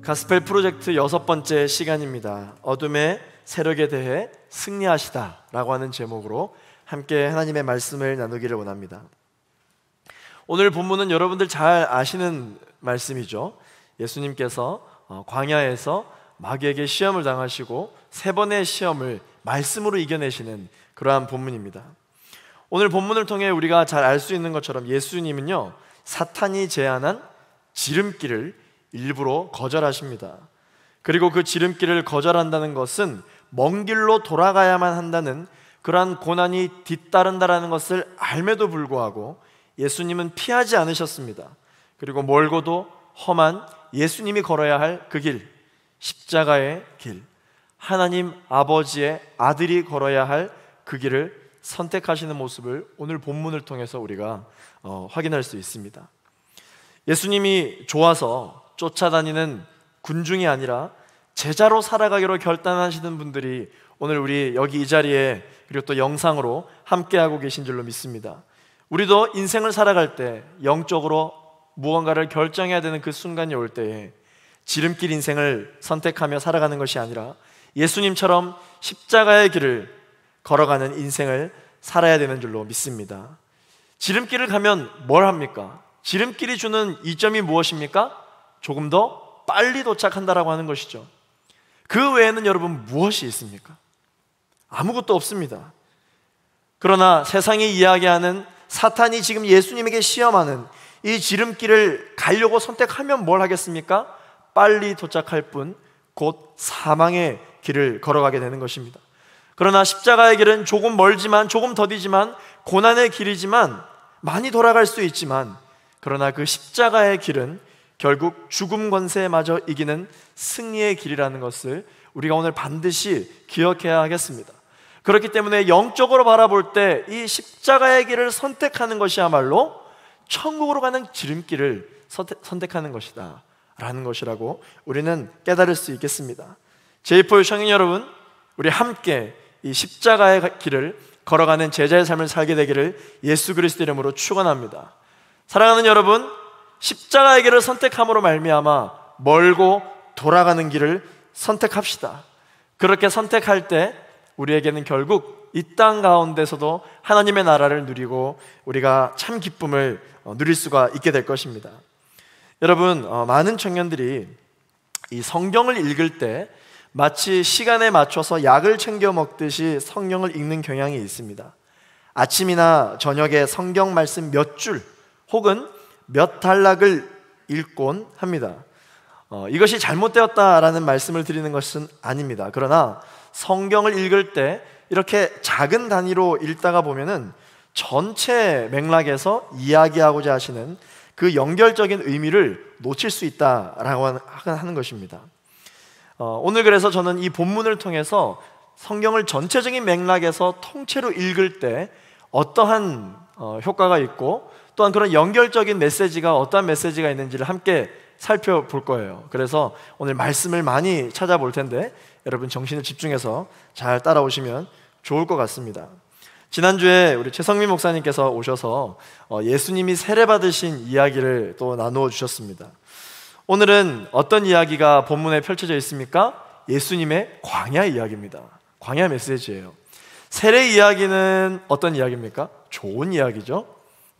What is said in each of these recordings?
가스펠 프로젝트 6번째 시간입니다. 어둠의 세력에 대해 승리하시다 라고 하는 제목으로 함께 하나님의 말씀을 나누기를 원합니다. 오늘 본문은 여러분들 잘 아시는 말씀이죠. 예수님께서 광야에서 마귀에게 시험을 당하시고 3번의 시험을 말씀으로 이겨내시는 그러한 본문입니다. 오늘 본문을 통해 우리가 잘 알 수 있는 것처럼 예수님은요, 사탄이 제안한 지름길을 일부러 거절하십니다. 그리고 그 지름길을 거절한다는 것은 먼 길로 돌아가야만 한다는 그러한 고난이 뒤따른다라는 것을 알매도 불구하고 예수님은 피하지 않으셨습니다. 그리고 멀고도 험한 예수님이 걸어야 할 그 길, 십자가의 길, 하나님 아버지의 아들이 걸어야 할 그 길을 선택하시는 모습을 오늘 본문을 통해서 우리가 확인할 수 있습니다. 예수님이 좋아서 쫓아다니는 군중이 아니라 제자로 살아가기로 결단하시는 분들이 오늘 우리 여기 이 자리에 그리고 또 영상으로 함께하고 계신 줄로 믿습니다. 우리도 인생을 살아갈 때 영적으로 무언가를 결정해야 되는 그 순간이 올 때에 지름길 인생을 선택하며 살아가는 것이 아니라 예수님처럼 십자가의 길을 걸어가는 인생을 살아야 되는 줄로 믿습니다. 지름길을 가면 뭘 합니까? 지름길이 주는 이점이 무엇입니까? 조금 더 빨리 도착한다라고 하는 것이죠. 그 외에는 여러분 무엇이 있습니까? 아무것도 없습니다. 그러나 세상이 이야기하는 사탄이 지금 예수님에게 시험하는 이 지름길을 가려고 선택하면 뭘 하겠습니까? 빨리 도착할 뿐 곧 사망의 길을 걸어가게 되는 것입니다. 그러나 십자가의 길은 조금 멀지만, 조금 더디지만, 고난의 길이지만, 많이 돌아갈 수 있지만, 그러나 그 십자가의 길은 결국 죽음 권세마저 이기는 승리의 길이라는 것을 우리가 오늘 반드시 기억해야 하겠습니다. 그렇기 때문에 영적으로 바라볼 때 이 십자가의 길을 선택하는 것이야말로 천국으로 가는 지름길을 선택하는 것이다 라는 것이라고 우리는 깨달을 수 있겠습니다. 제2포 성인 여러분, 우리 함께 이 십자가의 길을 걸어가는 제자의 삶을 살게 되기를 예수 그리스도 이름으로 축원합니다. 사랑하는 여러분, 십자가의 길을 선택함으로 말미암아 멀고 돌아가는 길을 선택합시다. 그렇게 선택할 때 우리에게는 결국 이 땅 가운데서도 하나님의 나라를 누리고 우리가 참 기쁨을 누릴 수가 있게 될 것입니다. 여러분, 많은 청년들이 이 성경을 읽을 때 마치 시간에 맞춰서 약을 챙겨 먹듯이 성경을 읽는 경향이 있습니다. 아침이나 저녁에 성경 말씀 몇 줄 혹은 몇 단락을 읽곤 합니다. 이것이 잘못되었다라는 말씀을 드리는 것은 아닙니다. 그러나 성경을 읽을 때 이렇게 작은 단위로 읽다가 보면은 전체 맥락에서 이야기하고자 하시는 그 연결적인 의미를 놓칠 수 있다라고 하는 것입니다. 오늘 그래서 저는 이 본문을 통해서 성경을 전체적인 맥락에서 통째로 읽을 때 어떠한 효과가 있고 또한 그런 연결적인 메시지가 어떠한 메시지가 있는지를 함께 살펴볼 거예요. 그래서 오늘 말씀을 많이 찾아볼 텐데 여러분 정신을 집중해서 잘 따라오시면 좋을 것 같습니다. 지난주에 우리 최성민 목사님께서 오셔서 예수님이 세례받으신 이야기를 또 나누어 주셨습니다. 오늘은 어떤 이야기가 본문에 펼쳐져 있습니까? 예수님의 광야 이야기입니다. 광야 메시지예요. 세례 이야기는 어떤 이야기입니까? 좋은 이야기죠.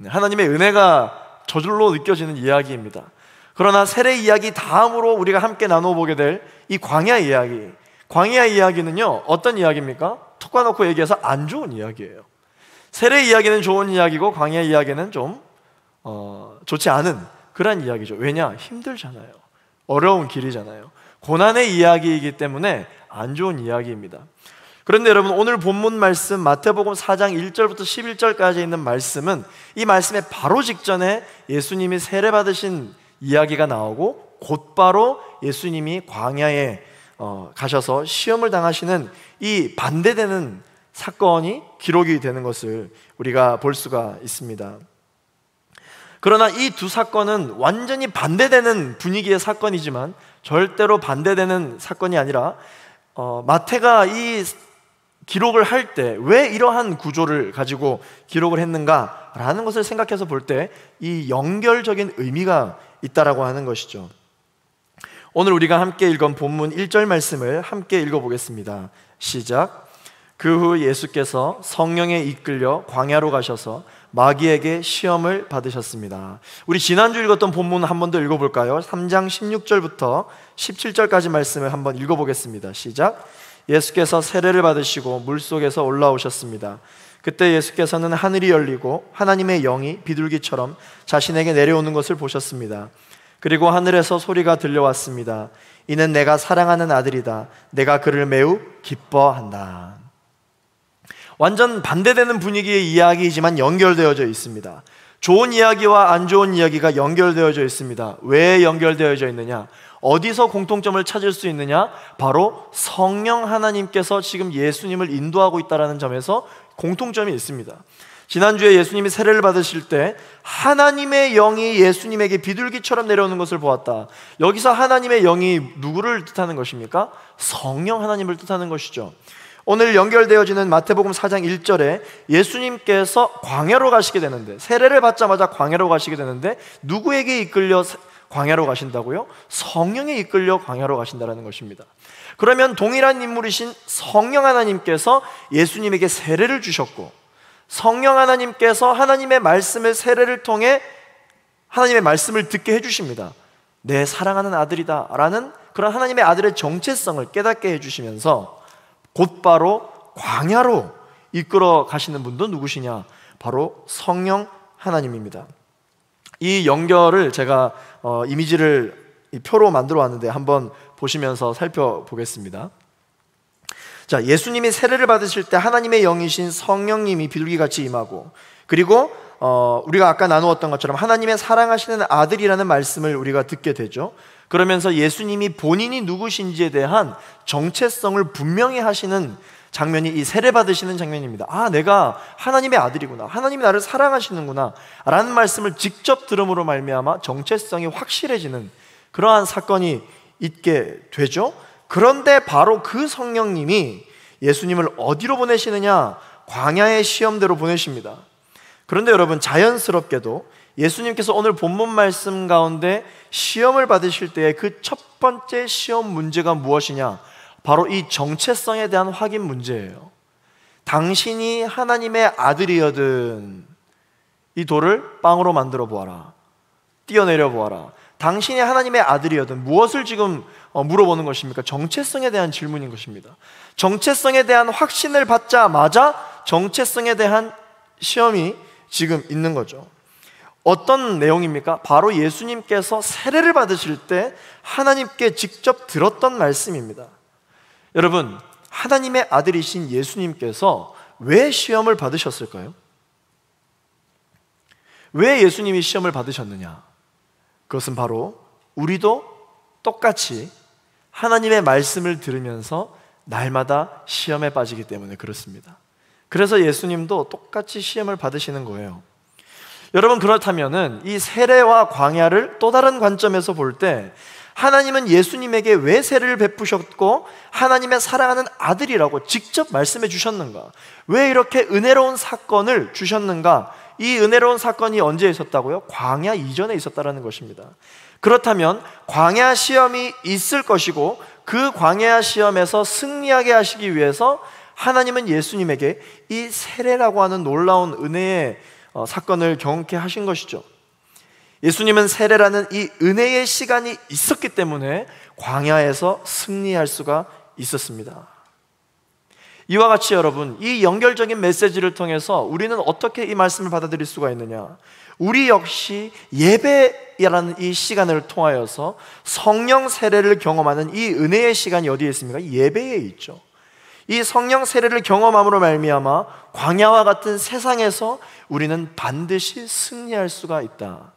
하나님의 은혜가 저절로 느껴지는 이야기입니다. 그러나 세례 이야기 다음으로 우리가 함께 나눠보게 될 이 광야 이야기, 광야 이야기는요 어떤 이야기입니까? 톡 까놓고 얘기해서 안 좋은 이야기예요. 세례 이야기는 좋은 이야기고 광야 이야기는 좀 좋지 않은 그런 이야기죠. 왜냐? 힘들잖아요. 어려운 길이잖아요. 고난의 이야기이기 때문에 안 좋은 이야기입니다. 그런데 여러분, 오늘 본문 말씀 마태복음 4장 1절부터 11절까지 있는 말씀은 이 말씀의 바로 직전에 예수님이 세례받으신 이야기가 나오고 곧바로 예수님이 광야에 가셔서 시험을 당하시는 이 반대되는 사건이 기록이 되는 것을 우리가 볼 수가 있습니다. 그러나 이 두 사건은 완전히 반대되는 분위기의 사건이지만 절대로 반대되는 사건이 아니라 마태가 이 기록을 할 때 왜 이러한 구조를 가지고 기록을 했는가라는 것을 생각해서 볼 때 이 연결적인 의미가 있다라고 하는 것이죠. 오늘 우리가 함께 읽은 본문 1절 말씀을 함께 읽어보겠습니다. 시작. 그 후 예수께서 성령에 이끌려 광야로 가셔서 마귀에게 시험을 받으셨습니다. 우리 지난주 읽었던 본문 한 번 더 읽어볼까요? 3장 16절부터 17절까지 말씀을 한번 읽어보겠습니다. 시작. 예수께서 세례를 받으시고 물속에서 올라오셨습니다. 그때 예수께서는 하늘이 열리고 하나님의 영이 비둘기처럼 자신에게 내려오는 것을 보셨습니다. 그리고 하늘에서 소리가 들려왔습니다. 이는 내가 사랑하는 아들이다. 내가 그를 매우 기뻐한다. 완전 반대되는 분위기의 이야기이지만 연결되어져 있습니다. 좋은 이야기와 안 좋은 이야기가 연결되어져 있습니다. 왜 연결되어져 있느냐? 어디서 공통점을 찾을 수 있느냐? 바로 성령 하나님께서 지금 예수님을 인도하고 있다는 점에서 공통점이 있습니다. 지난주에 예수님이 세례를 받으실 때 하나님의 영이 예수님에게 비둘기처럼 내려오는 것을 보았다. 여기서 하나님의 영이 누구를 뜻하는 것입니까? 성령 하나님을 뜻하는 것이죠. 오늘 연결되어지는 마태복음 4장 1절에 예수님께서 광야로 가시게 되는데, 세례를 받자마자 광야로 가시게 되는데 누구에게 이끌려 광야로 가신다고요? 성령에 이끌려 광야로 가신다는 것입니다. 그러면 동일한 인물이신 성령 하나님께서 예수님에게 세례를 주셨고, 성령 하나님께서 하나님의 말씀을 세례를 통해 하나님의 말씀을 듣게 해주십니다. 내 사랑하는 아들이다 라는 그런 하나님의 아들의 정체성을 깨닫게 해주시면서 곧바로 광야로 이끌어 가시는 분도 누구시냐? 바로 성령 하나님입니다. 이 연결을 제가 이미지를 표로 만들어 왔는데 한번 보시면서 살펴보겠습니다. 자, 예수님이 세례를 받으실 때 하나님의 영이신 성령님이 비둘기같이 임하고, 그리고 우리가 아까 나누었던 것처럼 하나님의 사랑하시는 아들이라는 말씀을 우리가 듣게 되죠. 그러면서 예수님이 본인이 누구신지에 대한 정체성을 분명히 하시는 장면이 이 세례 받으시는 장면입니다. 아, 내가 하나님의 아들이구나, 하나님이 나를 사랑하시는구나 라는 말씀을 직접 들음으로 말미암아 정체성이 확실해지는 그러한 사건이 있게 되죠. 그런데 바로 그 성령님이 예수님을 어디로 보내시느냐? 광야의 시험대로 보내십니다. 그런데 여러분, 자연스럽게도 예수님께서 오늘 본문 말씀 가운데 시험을 받으실 때의 그 첫 번째 시험 문제가 무엇이냐? 바로 이 정체성에 대한 확인 문제예요. 당신이 하나님의 아들이거든 이 돌을 빵으로 만들어 보아라, 뛰어내려 보아라. 당신이 하나님의 아들이거든, 무엇을 지금 물어보는 것입니까? 정체성에 대한 질문인 것입니다. 정체성에 대한 확신을 받자마자 정체성에 대한 시험이 지금 있는 거죠. 어떤 내용입니까? 바로 예수님께서 세례를 받으실 때 하나님께 직접 들었던 말씀입니다. 여러분, 하나님의 아들이신 예수님께서 왜 시험을 받으셨을까요? 왜 예수님이 시험을 받으셨느냐? 그것은 바로 우리도 똑같이 하나님의 말씀을 들으면서 날마다 시험에 빠지기 때문에 그렇습니다. 그래서 예수님도 똑같이 시험을 받으시는 거예요. 여러분, 그렇다면은 이 세례와 광야를 또 다른 관점에서 볼 때 하나님은 예수님에게 왜 세례를 베푸셨고 하나님의 사랑하는 아들이라고 직접 말씀해 주셨는가? 왜 이렇게 은혜로운 사건을 주셨는가? 이 은혜로운 사건이 언제 있었다고요? 광야 이전에 있었다는 것입니다. 그렇다면 광야 시험이 있을 것이고 그 광야 시험에서 승리하게 하시기 위해서 하나님은 예수님에게 이 세례라고 하는 놀라운 은혜의 사건을 경험케 하신 것이죠. 예수님은 세례라는 이 은혜의 시간이 있었기 때문에 광야에서 승리할 수가 있었습니다. 이와 같이 여러분, 이 연결적인 메시지를 통해서 우리는 어떻게 이 말씀을 받아들일 수가 있느냐? 우리 역시 예배라는 이 시간을 통하여서 성령 세례를 경험하는 이 은혜의 시간이 어디에 있습니까? 예배에 있죠. 이 성령 세례를 경험함으로 말미암아 광야와 같은 세상에서 우리는 반드시 승리할 수가 있다.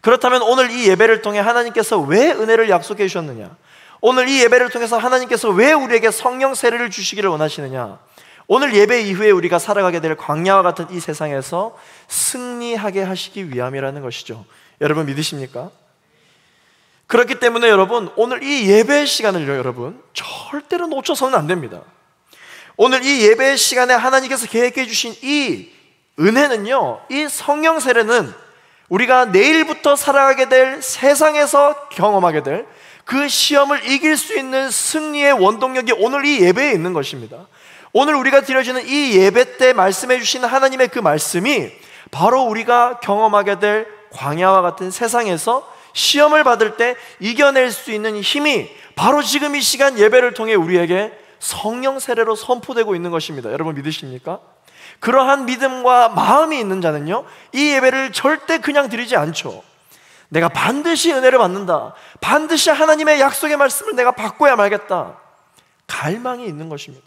그렇다면 오늘 이 예배를 통해 하나님께서 왜 은혜를 약속해 주셨느냐? 오늘 이 예배를 통해서 하나님께서 왜 우리에게 성령 세례를 주시기를 원하시느냐? 오늘 예배 이후에 우리가 살아가게 될 광야와 같은 이 세상에서 승리하게 하시기 위함이라는 것이죠. 여러분 믿으십니까? 그렇기 때문에 여러분, 오늘 이 예배 시간을요, 여러분 절대로 놓쳐서는 안 됩니다. 오늘 이 예배 시간에 하나님께서 계획해 주신 이 은혜는요, 이 성령 세례는 우리가 내일부터 살아가게 될 세상에서 경험하게 될 그 시험을 이길 수 있는 승리의 원동력이 오늘 이 예배에 있는 것입니다. 오늘 우리가 드려지는 이 예배 때 말씀해 주신 하나님의 그 말씀이 바로 우리가 경험하게 될 광야와 같은 세상에서 시험을 받을 때 이겨낼 수 있는 힘이 바로 지금 이 시간 예배를 통해 우리에게 성령 세례로 선포되고 있는 것입니다. 여러분 믿으십니까? 그러한 믿음과 마음이 있는 자는요, 이 예배를 절대 그냥 드리지 않죠. 내가 반드시 은혜를 받는다, 반드시 하나님의 약속의 말씀을 내가 받고야 말겠다, 갈망이 있는 것입니다.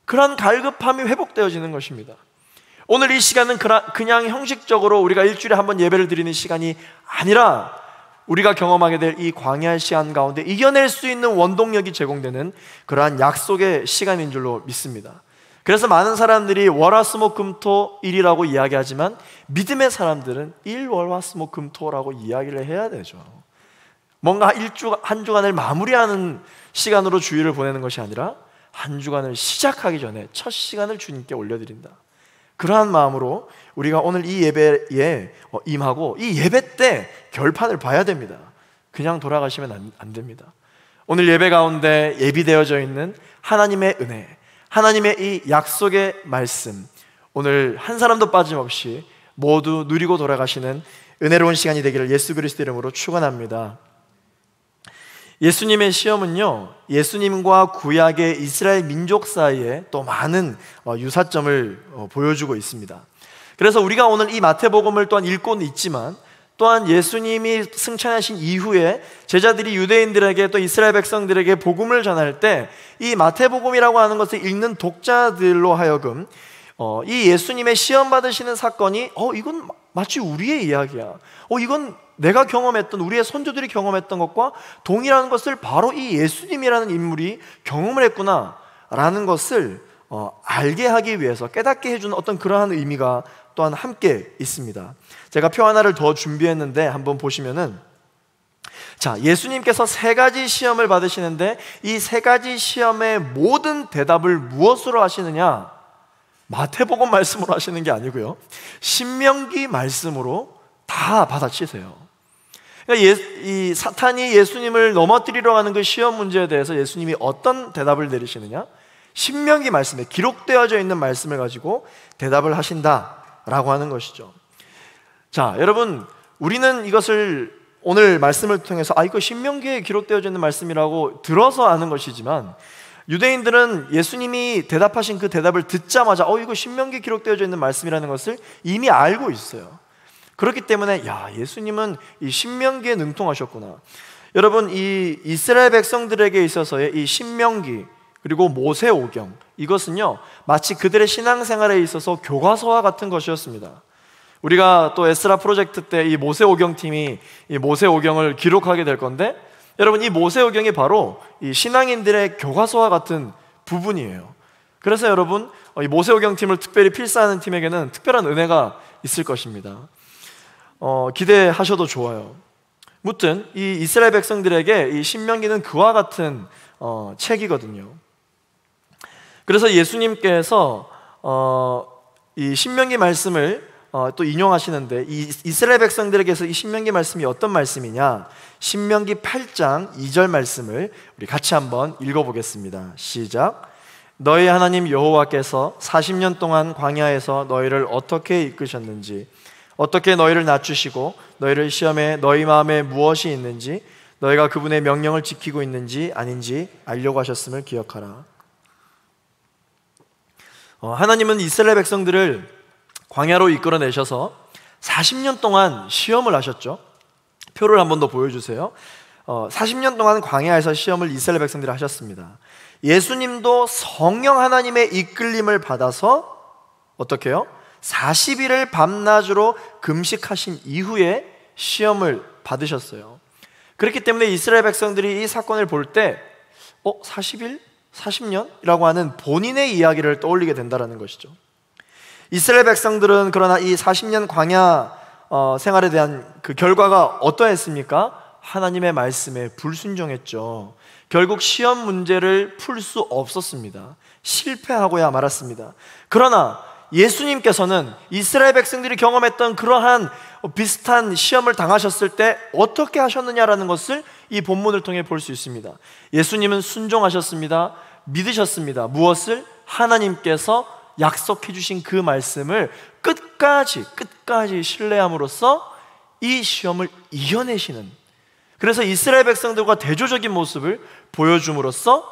그러한 갈급함이 회복되어지는 것입니다. 오늘 이 시간은 그냥 형식적으로 우리가 일주일에 한 번 예배를 드리는 시간이 아니라 우리가 경험하게 될 이 광야의 시간 가운데 이겨낼 수 있는 원동력이 제공되는 그러한 약속의 시간인 줄로 믿습니다. 그래서 많은 사람들이 월화수목금토일이라고 이야기하지만 믿음의 사람들은 일월화수목금토라고 이야기를 해야 되죠. 뭔가 한 주간을 마무리하는 시간으로 주일을 보내는 것이 아니라 한 주간을 시작하기 전에 첫 시간을 주님께 올려드린다. 그러한 마음으로 우리가 오늘 이 예배에 임하고 이 예배 때 결판을 봐야 됩니다. 그냥 돌아가시면 안 됩니다. 오늘 예배 가운데 예비되어져 있는 하나님의 은혜, 하나님의 이 약속의 말씀, 오늘 한 사람도 빠짐없이 모두 누리고 돌아가시는 은혜로운 시간이 되기를 예수 그리스도 이름으로 축원합니다. 예수님의 시험은요, 예수님과 구약의 이스라엘 민족 사이에 또 많은 유사점을 보여주고 있습니다. 그래서 우리가 오늘 이 마태복음을 또한 읽고는 있지만, 또한 예수님이 승천하신 이후에 제자들이 유대인들에게 또 이스라엘 백성들에게 복음을 전할 때 이 마태복음이라고 하는 것을 읽는 독자들로 하여금 이 예수님의 시험 받으시는 사건이 이건 마치 우리의 이야기야, 이건 내가 경험했던, 우리의 선조들이 경험했던 것과 동일한 것을 바로 이 예수님이라는 인물이 경험을 했구나 라는 것을 알게 하기 위해서, 깨닫게 해주는 어떤 그러한 의미가 또한 함께 있습니다. 제가 표 하나를 더 준비했는데 한번 보시면은, 자, 예수님께서 세 가지 시험을 받으시는데 이 세 가지 시험의 모든 대답을 무엇으로 하시느냐? 마태복음 말씀으로 하시는 게 아니고요, 신명기 말씀으로 다 받아치세요. 그러니까 이 사탄이 예수님을 넘어뜨리려 하는 그 시험 문제에 대해서 예수님이 어떤 대답을 내리시느냐? 신명기 말씀에 기록되어져 있는 말씀을 가지고 대답을 하신다라고 하는 것이죠. 자, 여러분, 우리는 이것을 오늘 말씀을 통해서 이거 신명기에 기록되어져 있는 말씀이라고 들어서 아는 것이지만, 유대인들은 예수님이 대답하신 그 대답을 듣자마자 이거 신명기에 기록되어져 있는 말씀이라는 것을 이미 알고 있어요. 그렇기 때문에 예수님은 이 신명기에 능통하셨구나. 여러분, 이 이스라엘 백성들에게 있어서의 이 신명기 그리고 모세오경, 이것은요 마치 그들의 신앙생활에 있어서 교과서와 같은 것이었습니다. 우리가 또 에스라 프로젝트 때 이 모세오경 팀이 이 모세오경을 기록하게 될 건데, 여러분, 이 모세오경이 바로 이 신앙인들의 교과서와 같은 부분이에요. 그래서 여러분, 이 모세오경 팀을 특별히 필사하는 팀에게는 특별한 은혜가 있을 것입니다. 기대하셔도 좋아요. 무튼 이 이스라엘 백성들에게 이 신명기는 그와 같은 책이거든요. 그래서 예수님께서 이 신명기 말씀을 또 인용하시는데, 이 이스라엘 백성들에게서 이 신명기 말씀이 어떤 말씀이냐? 신명기 8장 2절 말씀을 우리 같이 한번 읽어보겠습니다. 시작. 너희 하나님 여호와께서 40년 동안 광야에서 너희를 어떻게 이끄셨는지, 어떻게 너희를 낮추시고 너희를 시험해 너희 마음에 무엇이 있는지, 너희가 그분의 명령을 지키고 있는지 아닌지 알려고 하셨음을 기억하라. 하나님은 이스라엘 백성들을 광야로 이끌어내셔서 40년 동안 시험을 하셨죠. 표를 한 번 더 보여주세요. 40년 동안 광야에서 시험을 이스라엘 백성들이 하셨습니다. 예수님도 성령 하나님의 이끌림을 받아서 어떻게 해요? 40일을 밤낮으로 금식하신 이후에 시험을 받으셨어요. 그렇기 때문에 이스라엘 백성들이 이 사건을 볼 때 40일? 40년이라고 하는 본인의 이야기를 떠올리게 된다는 것이죠. 이스라엘 백성들은 그러나 이 40년 광야 생활에 대한 그 결과가 어떠했습니까? 하나님의 말씀에 불순종했죠. 결국 시험 문제를 풀 수 없었습니다. 실패하고야 말았습니다. 그러나 예수님께서는 이스라엘 백성들이 경험했던 그러한 비슷한 시험을 당하셨을 때 어떻게 하셨느냐라는 것을 이 본문을 통해 볼 수 있습니다. 예수님은 순종하셨습니다. 믿으셨습니다. 무엇을? 하나님께서 약속해 주신 그 말씀을 끝까지 신뢰함으로써 이 시험을 이겨내시는, 그래서 이스라엘 백성들과 대조적인 모습을 보여줌으로써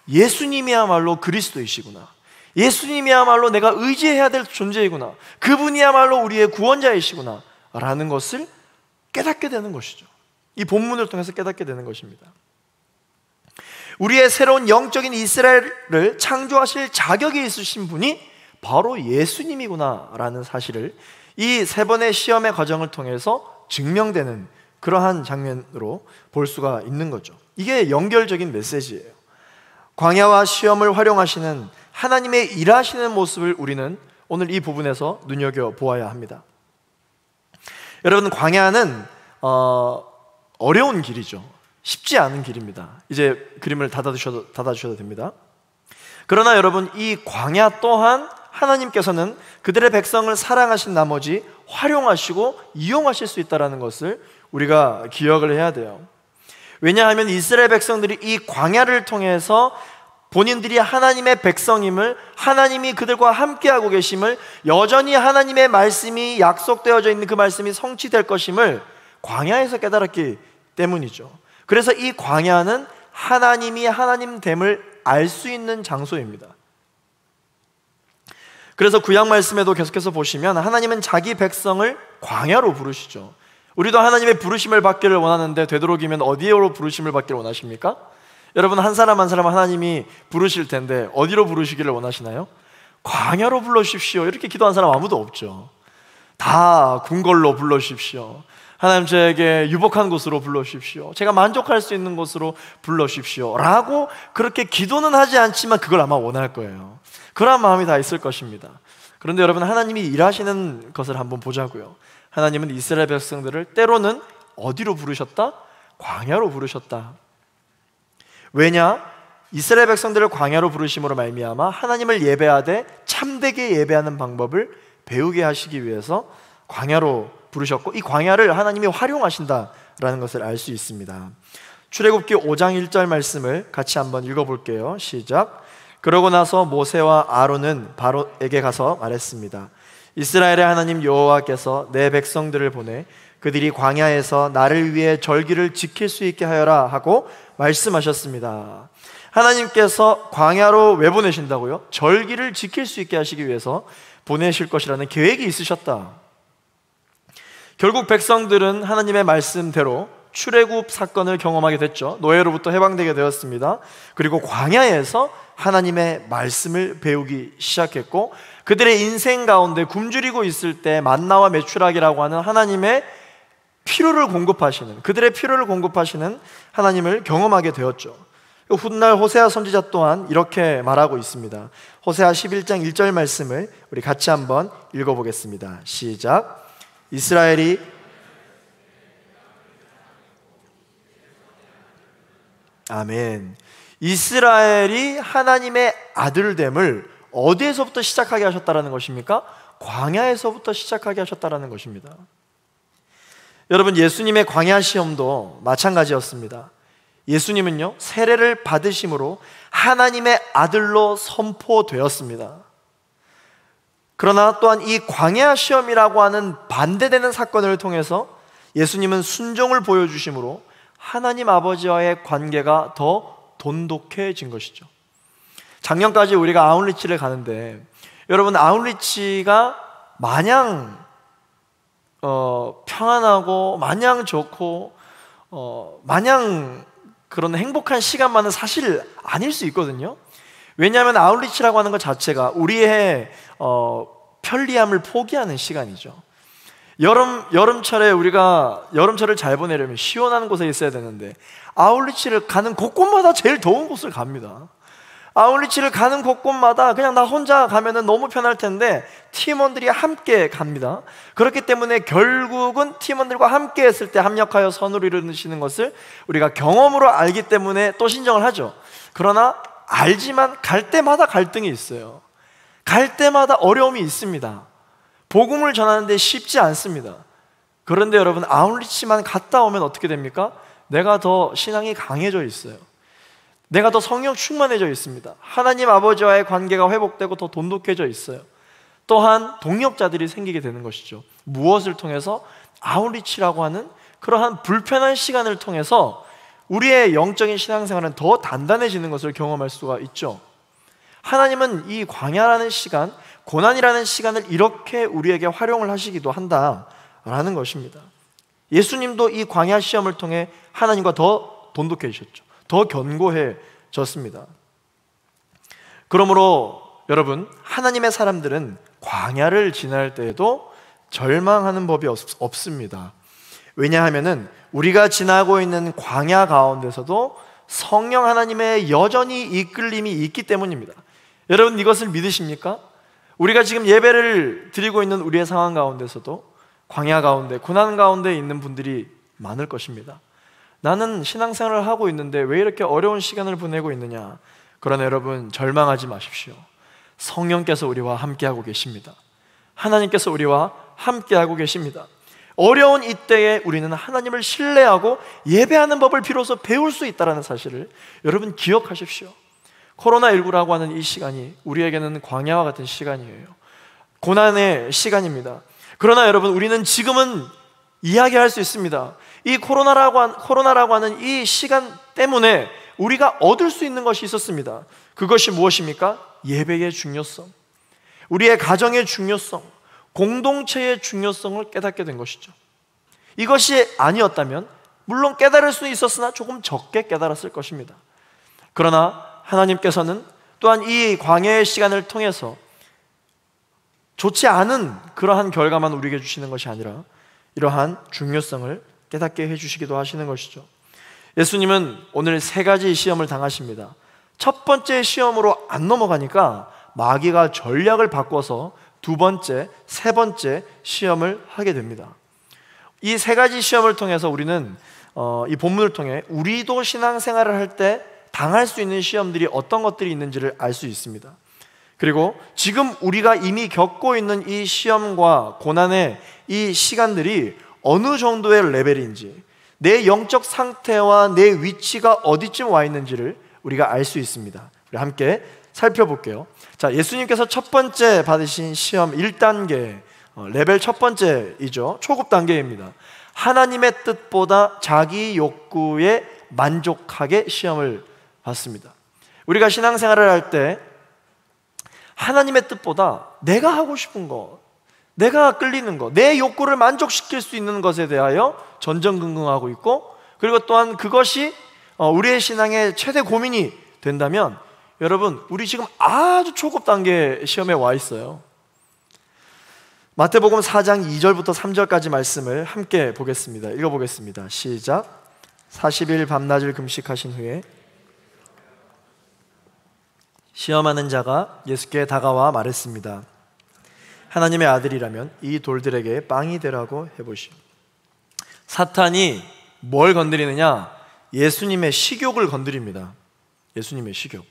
예수님이야말로 그리스도이시구나, 예수님이야말로 내가 의지해야 될 존재이구나, 그분이야말로 우리의 구원자이시구나 라는 것을 깨닫게 되는 것이죠. 이 본문을 통해서 깨닫게 되는 것입니다. 우리의 새로운 영적인 이스라엘을 창조하실 자격이 있으신 분이 바로 예수님이구나 라는 사실을 이 세 번의 시험의 과정을 통해서 증명되는 그러한 장면으로 볼 수가 있는 거죠. 이게 연결적인 메시지예요. 광야와 시험을 활용하시는 하나님의 일하시는 모습을 우리는 오늘 이 부분에서 눈여겨보아야 합니다. 여러분, 광야는 어려운 길이죠. 쉽지 않은 길입니다. 이제 그림을 닫아주셔도 됩니다. 그러나 여러분, 이 광야 또한 하나님께서는 그들의 백성을 사랑하신 나머지 활용하시고 이용하실 수 있다는 것을 우리가 기억을 해야 돼요. 왜냐하면 이스라엘 백성들이 이 광야를 통해서 본인들이 하나님의 백성임을, 하나님이 그들과 함께하고 계심을, 여전히 하나님의 말씀이 약속되어져 있는 그 말씀이 성취될 것임을 광야에서 깨달았기 때문이죠. 그래서 이 광야는 하나님이 하나님됨을 알 수 있는 장소입니다. 그래서 구약 말씀에도 계속해서 보시면 하나님은 자기 백성을 광야로 부르시죠. 우리도 하나님의 부르심을 받기를 원하는데 되도록이면 어디로 부르심을 받기를 원하십니까? 여러분, 한 사람 한 사람 하나님이 부르실 텐데 어디로 부르시기를 원하시나요? 광야로 불러주십시오 이렇게 기도한 사람 아무도 없죠. 다 궁궐로 불러주십시오, 하나님 저에게 유복한 곳으로 불러주십시오, 제가 만족할 수 있는 곳으로 불러주십시오 라고 그렇게 기도는 하지 않지만 그걸 아마 원할 거예요. 그런 마음이 다 있을 것입니다. 그런데 여러분, 하나님이 일하시는 것을 한번 보자고요. 하나님은 이스라엘 백성들을 때로는 어디로 부르셨다? 광야로 부르셨다. 왜냐? 이스라엘 백성들을 광야로 부르심으로 말미암아 하나님을 예배하되 참되게 예배하는 방법을 배우게 하시기 위해서 광야로 부르셨고, 이 광야를 하나님이 활용하신다라는 것을 알 수 있습니다. 출애굽기 5장 1절 말씀을 같이 한번 읽어볼게요. 시작. 그러고 나서 모세와 아론은 바로에게 가서 말했습니다. 이스라엘의 하나님 여호와께서 내 백성들을 보내 그들이 광야에서 나를 위해 절기를 지킬 수 있게 하여라 하고 말씀하셨습니다. 하나님께서 광야로 왜 보내신다고요? 절기를 지킬 수 있게 하시기 위해서 보내실 것이라는 계획이 있으셨다. 결국 백성들은 하나님의 말씀대로 출애굽 사건을 경험하게 됐죠. 노예로부터 해방되게 되었습니다. 그리고 광야에서 하나님의 말씀을 배우기 시작했고, 그들의 인생 가운데 굶주리고 있을 때 만나와 메추라기라고 하는 하나님의 필요를 공급하시는, 그들의 필요를 공급하시는 하나님을 경험하게 되었죠. 훗날 호세아 선지자 또한 이렇게 말하고 있습니다. 호세아 11장 1절 말씀을 우리 같이 한번 읽어보겠습니다. 시작. 이스라엘이 아멘. 이스라엘이 하나님의 아들됨을 어디에서부터 시작하게 하셨다라는 것입니까? 광야에서부터 시작하게 하셨다라는 것입니다. 여러분, 예수님의 광야 시험도 마찬가지였습니다. 예수님은요, 세례를 받으심으로 하나님의 아들로 선포되었습니다. 그러나 또한 이 광야 시험이라고 하는 반대되는 사건을 통해서 예수님은 순종을 보여주심으로 하나님 아버지와의 관계가 더 돈독해진 것이죠. 작년까지 우리가 아웃리치를 가는데, 여러분, 아웃리치가 마냥 평안하고 마냥 좋고 마냥 그런 행복한 시간만은 사실 아닐 수 있거든요. 왜냐하면 아웃리치라고 하는 것 자체가 우리의 편리함을 포기하는 시간이죠. 여름철에 우리가 여름철을 잘 보내려면 시원한 곳에 있어야 되는데 아웃리치를 가는 곳곳마다 제일 더운 곳을 갑니다. 아웃리치를 가는 곳곳마다 그냥 나 혼자 가면은 너무 편할 텐데 팀원들이 함께 갑니다. 그렇기 때문에 결국은 팀원들과 함께 했을 때 합력하여 선으로 이루시는 것을 우리가 경험으로 알기 때문에 또 신청을 하죠. 그러나 알지만 갈 때마다 갈등이 있어요. 갈 때마다 어려움이 있습니다. 복음을 전하는데 쉽지 않습니다. 그런데 여러분, 아웃리치만 갔다 오면 어떻게 됩니까? 내가 더 신앙이 강해져 있어요. 내가 더 성령 충만해져 있습니다. 하나님 아버지와의 관계가 회복되고 더 돈독해져 있어요. 또한 동역자들이 생기게 되는 것이죠. 무엇을 통해서? 아웃리치라고 하는 그러한 불편한 시간을 통해서 우리의 영적인 신앙생활은 더 단단해지는 것을 경험할 수가 있죠. 하나님은 이 광야라는 시간, 고난이라는 시간을 이렇게 우리에게 활용을 하시기도 한다라는 것입니다. 예수님도 이 광야 시험을 통해 하나님과 더 돈독해지셨죠. 더 견고해졌습니다. 그러므로 여러분, 하나님의 사람들은 광야를 지날 때에도 절망하는 법이 없습니다. 왜냐하면은 우리가 지나고 있는 광야 가운데서도 성령 하나님의 여전히 이끌림이 있기 때문입니다. 여러분, 이것을 믿으십니까? 우리가 지금 예배를 드리고 있는 우리의 상황 가운데서도 광야 가운데, 고난 가운데 있는 분들이 많을 것입니다. 나는 신앙생활을 하고 있는데 왜 이렇게 어려운 시간을 보내고 있느냐? 그러나 여러분, 절망하지 마십시오. 성령께서 우리와 함께하고 계십니다. 하나님께서 우리와 함께하고 계십니다. 어려운 이때에 우리는 하나님을 신뢰하고 예배하는 법을 비로소 배울 수 있다는 사실을 여러분 기억하십시오. 코로나19라고 하는 이 시간이 우리에게는 광야와 같은 시간이에요. 고난의 시간입니다. 그러나 여러분, 우리는 지금은 이야기할 수 있습니다. 이 코로나라고 하는 이 시간 때문에 우리가 얻을 수 있는 것이 있었습니다. 그것이 무엇입니까? 예배의 중요성, 우리의 가정의 중요성, 공동체의 중요성을 깨닫게 된 것이죠. 이것이 아니었다면 물론 깨달을 수 있었으나 조금 적게 깨달았을 것입니다. 그러나 하나님께서는 또한 이 광야의 시간을 통해서 좋지 않은 그러한 결과만 우리에게 주시는 것이 아니라 이러한 중요성을 깨닫게 해주시기도 하시는 것이죠. 예수님은 오늘 3가지 시험을 당하십니다. 첫 번째 시험으로 안 넘어가니까 마귀가 전략을 바꿔서 2번째, 3번째 시험을 하게 됩니다. 이 3가지 시험을 통해서 우리는 이 본문을 통해 우리도 신앙생활을 할 때 당할 수 있는 시험들이 어떤 것들이 있는지를 알 수 있습니다. 그리고 지금 우리가 이미 겪고 있는 이 시험과 고난의 이 시간들이 어느 정도의 레벨인지, 내 영적 상태와 내 위치가 어디쯤 와 있는지를 우리가 알 수 있습니다. 우리 함께 살펴볼게요. 자, 예수님께서 첫 번째 받으신 시험 1단계, 레벨 첫 번째이죠. 초급 단계입니다. 하나님의 뜻보다 자기 욕구에 만족하게 시험을 받습니다. 우리가 신앙생활을 할 때 하나님의 뜻보다 내가 하고 싶은 것, 내가 끌리는 것, 내 욕구를 만족시킬 수 있는 것에 대하여 전전긍긍하고 있고, 그리고 또한 그것이 우리의 신앙의 최대 고민이 된다면 여러분, 우리 지금 아주 초급 단계 시험에 와 있어요. 마태복음 4장 2절부터 3절까지 말씀을 함께 보겠습니다. 읽어보겠습니다. 시작. 40일 밤낮을 금식하신 후에 시험하는 자가 예수께 다가와 말했습니다. 하나님의 아들이라면 이 돌들에게 빵이 되라고 해보시오. 사탄이 뭘 건드리느냐? 예수님의 식욕을 건드립니다. 예수님의 식욕.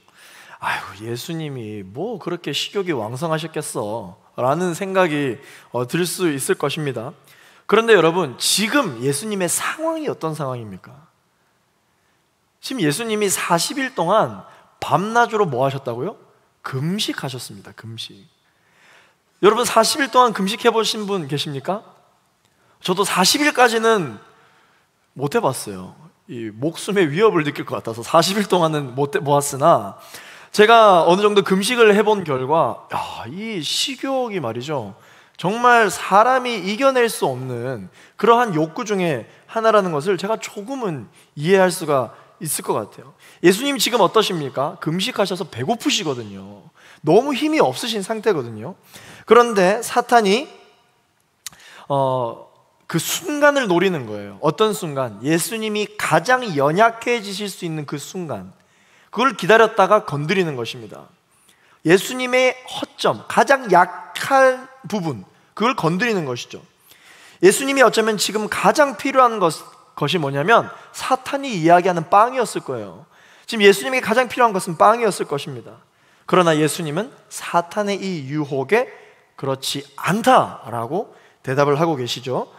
아이고, 예수님이 뭐 그렇게 식욕이 왕성하셨겠어 라는 생각이 들 수 있을 것입니다. 그런데 여러분, 지금 예수님의 상황이 어떤 상황입니까? 지금 예수님이 40일 동안 밤낮으로 뭐 하셨다고요? 금식하셨습니다. 금식. 여러분, 40일 동안 금식해 보신 분 계십니까? 저도 40일까지는 못 해봤어요. 이 목숨의 위협을 느낄 것 같아서 40일 동안은 못 해보았으나, 제가 어느 정도 금식을 해본 결과 이 식욕이 말이죠, 정말 사람이 이겨낼 수 없는 그러한 욕구 중에 하나라는 것을 제가 조금은 이해할 수가 있을 것 같아요. 예수님 지금 어떠십니까? 금식하셔서 배고프시거든요. 너무 힘이 없으신 상태거든요. 그런데 사탄이 그 순간을 노리는 거예요. 어떤 순간? 예수님이 가장 연약해지실 수 있는 그 순간, 그걸 기다렸다가 건드리는 것입니다. 예수님의 허점, 가장 약한 부분, 그걸 건드리는 것이죠. 예수님이 어쩌면 지금 가장 필요한 것이 뭐냐면 사탄이 이야기하는 빵이었을 거예요. 지금 예수님에게 가장 필요한 것은 빵이었을 것입니다. 그러나 예수님은 사탄의 이 유혹에 그렇지 않다라고 대답을 하고 계시죠.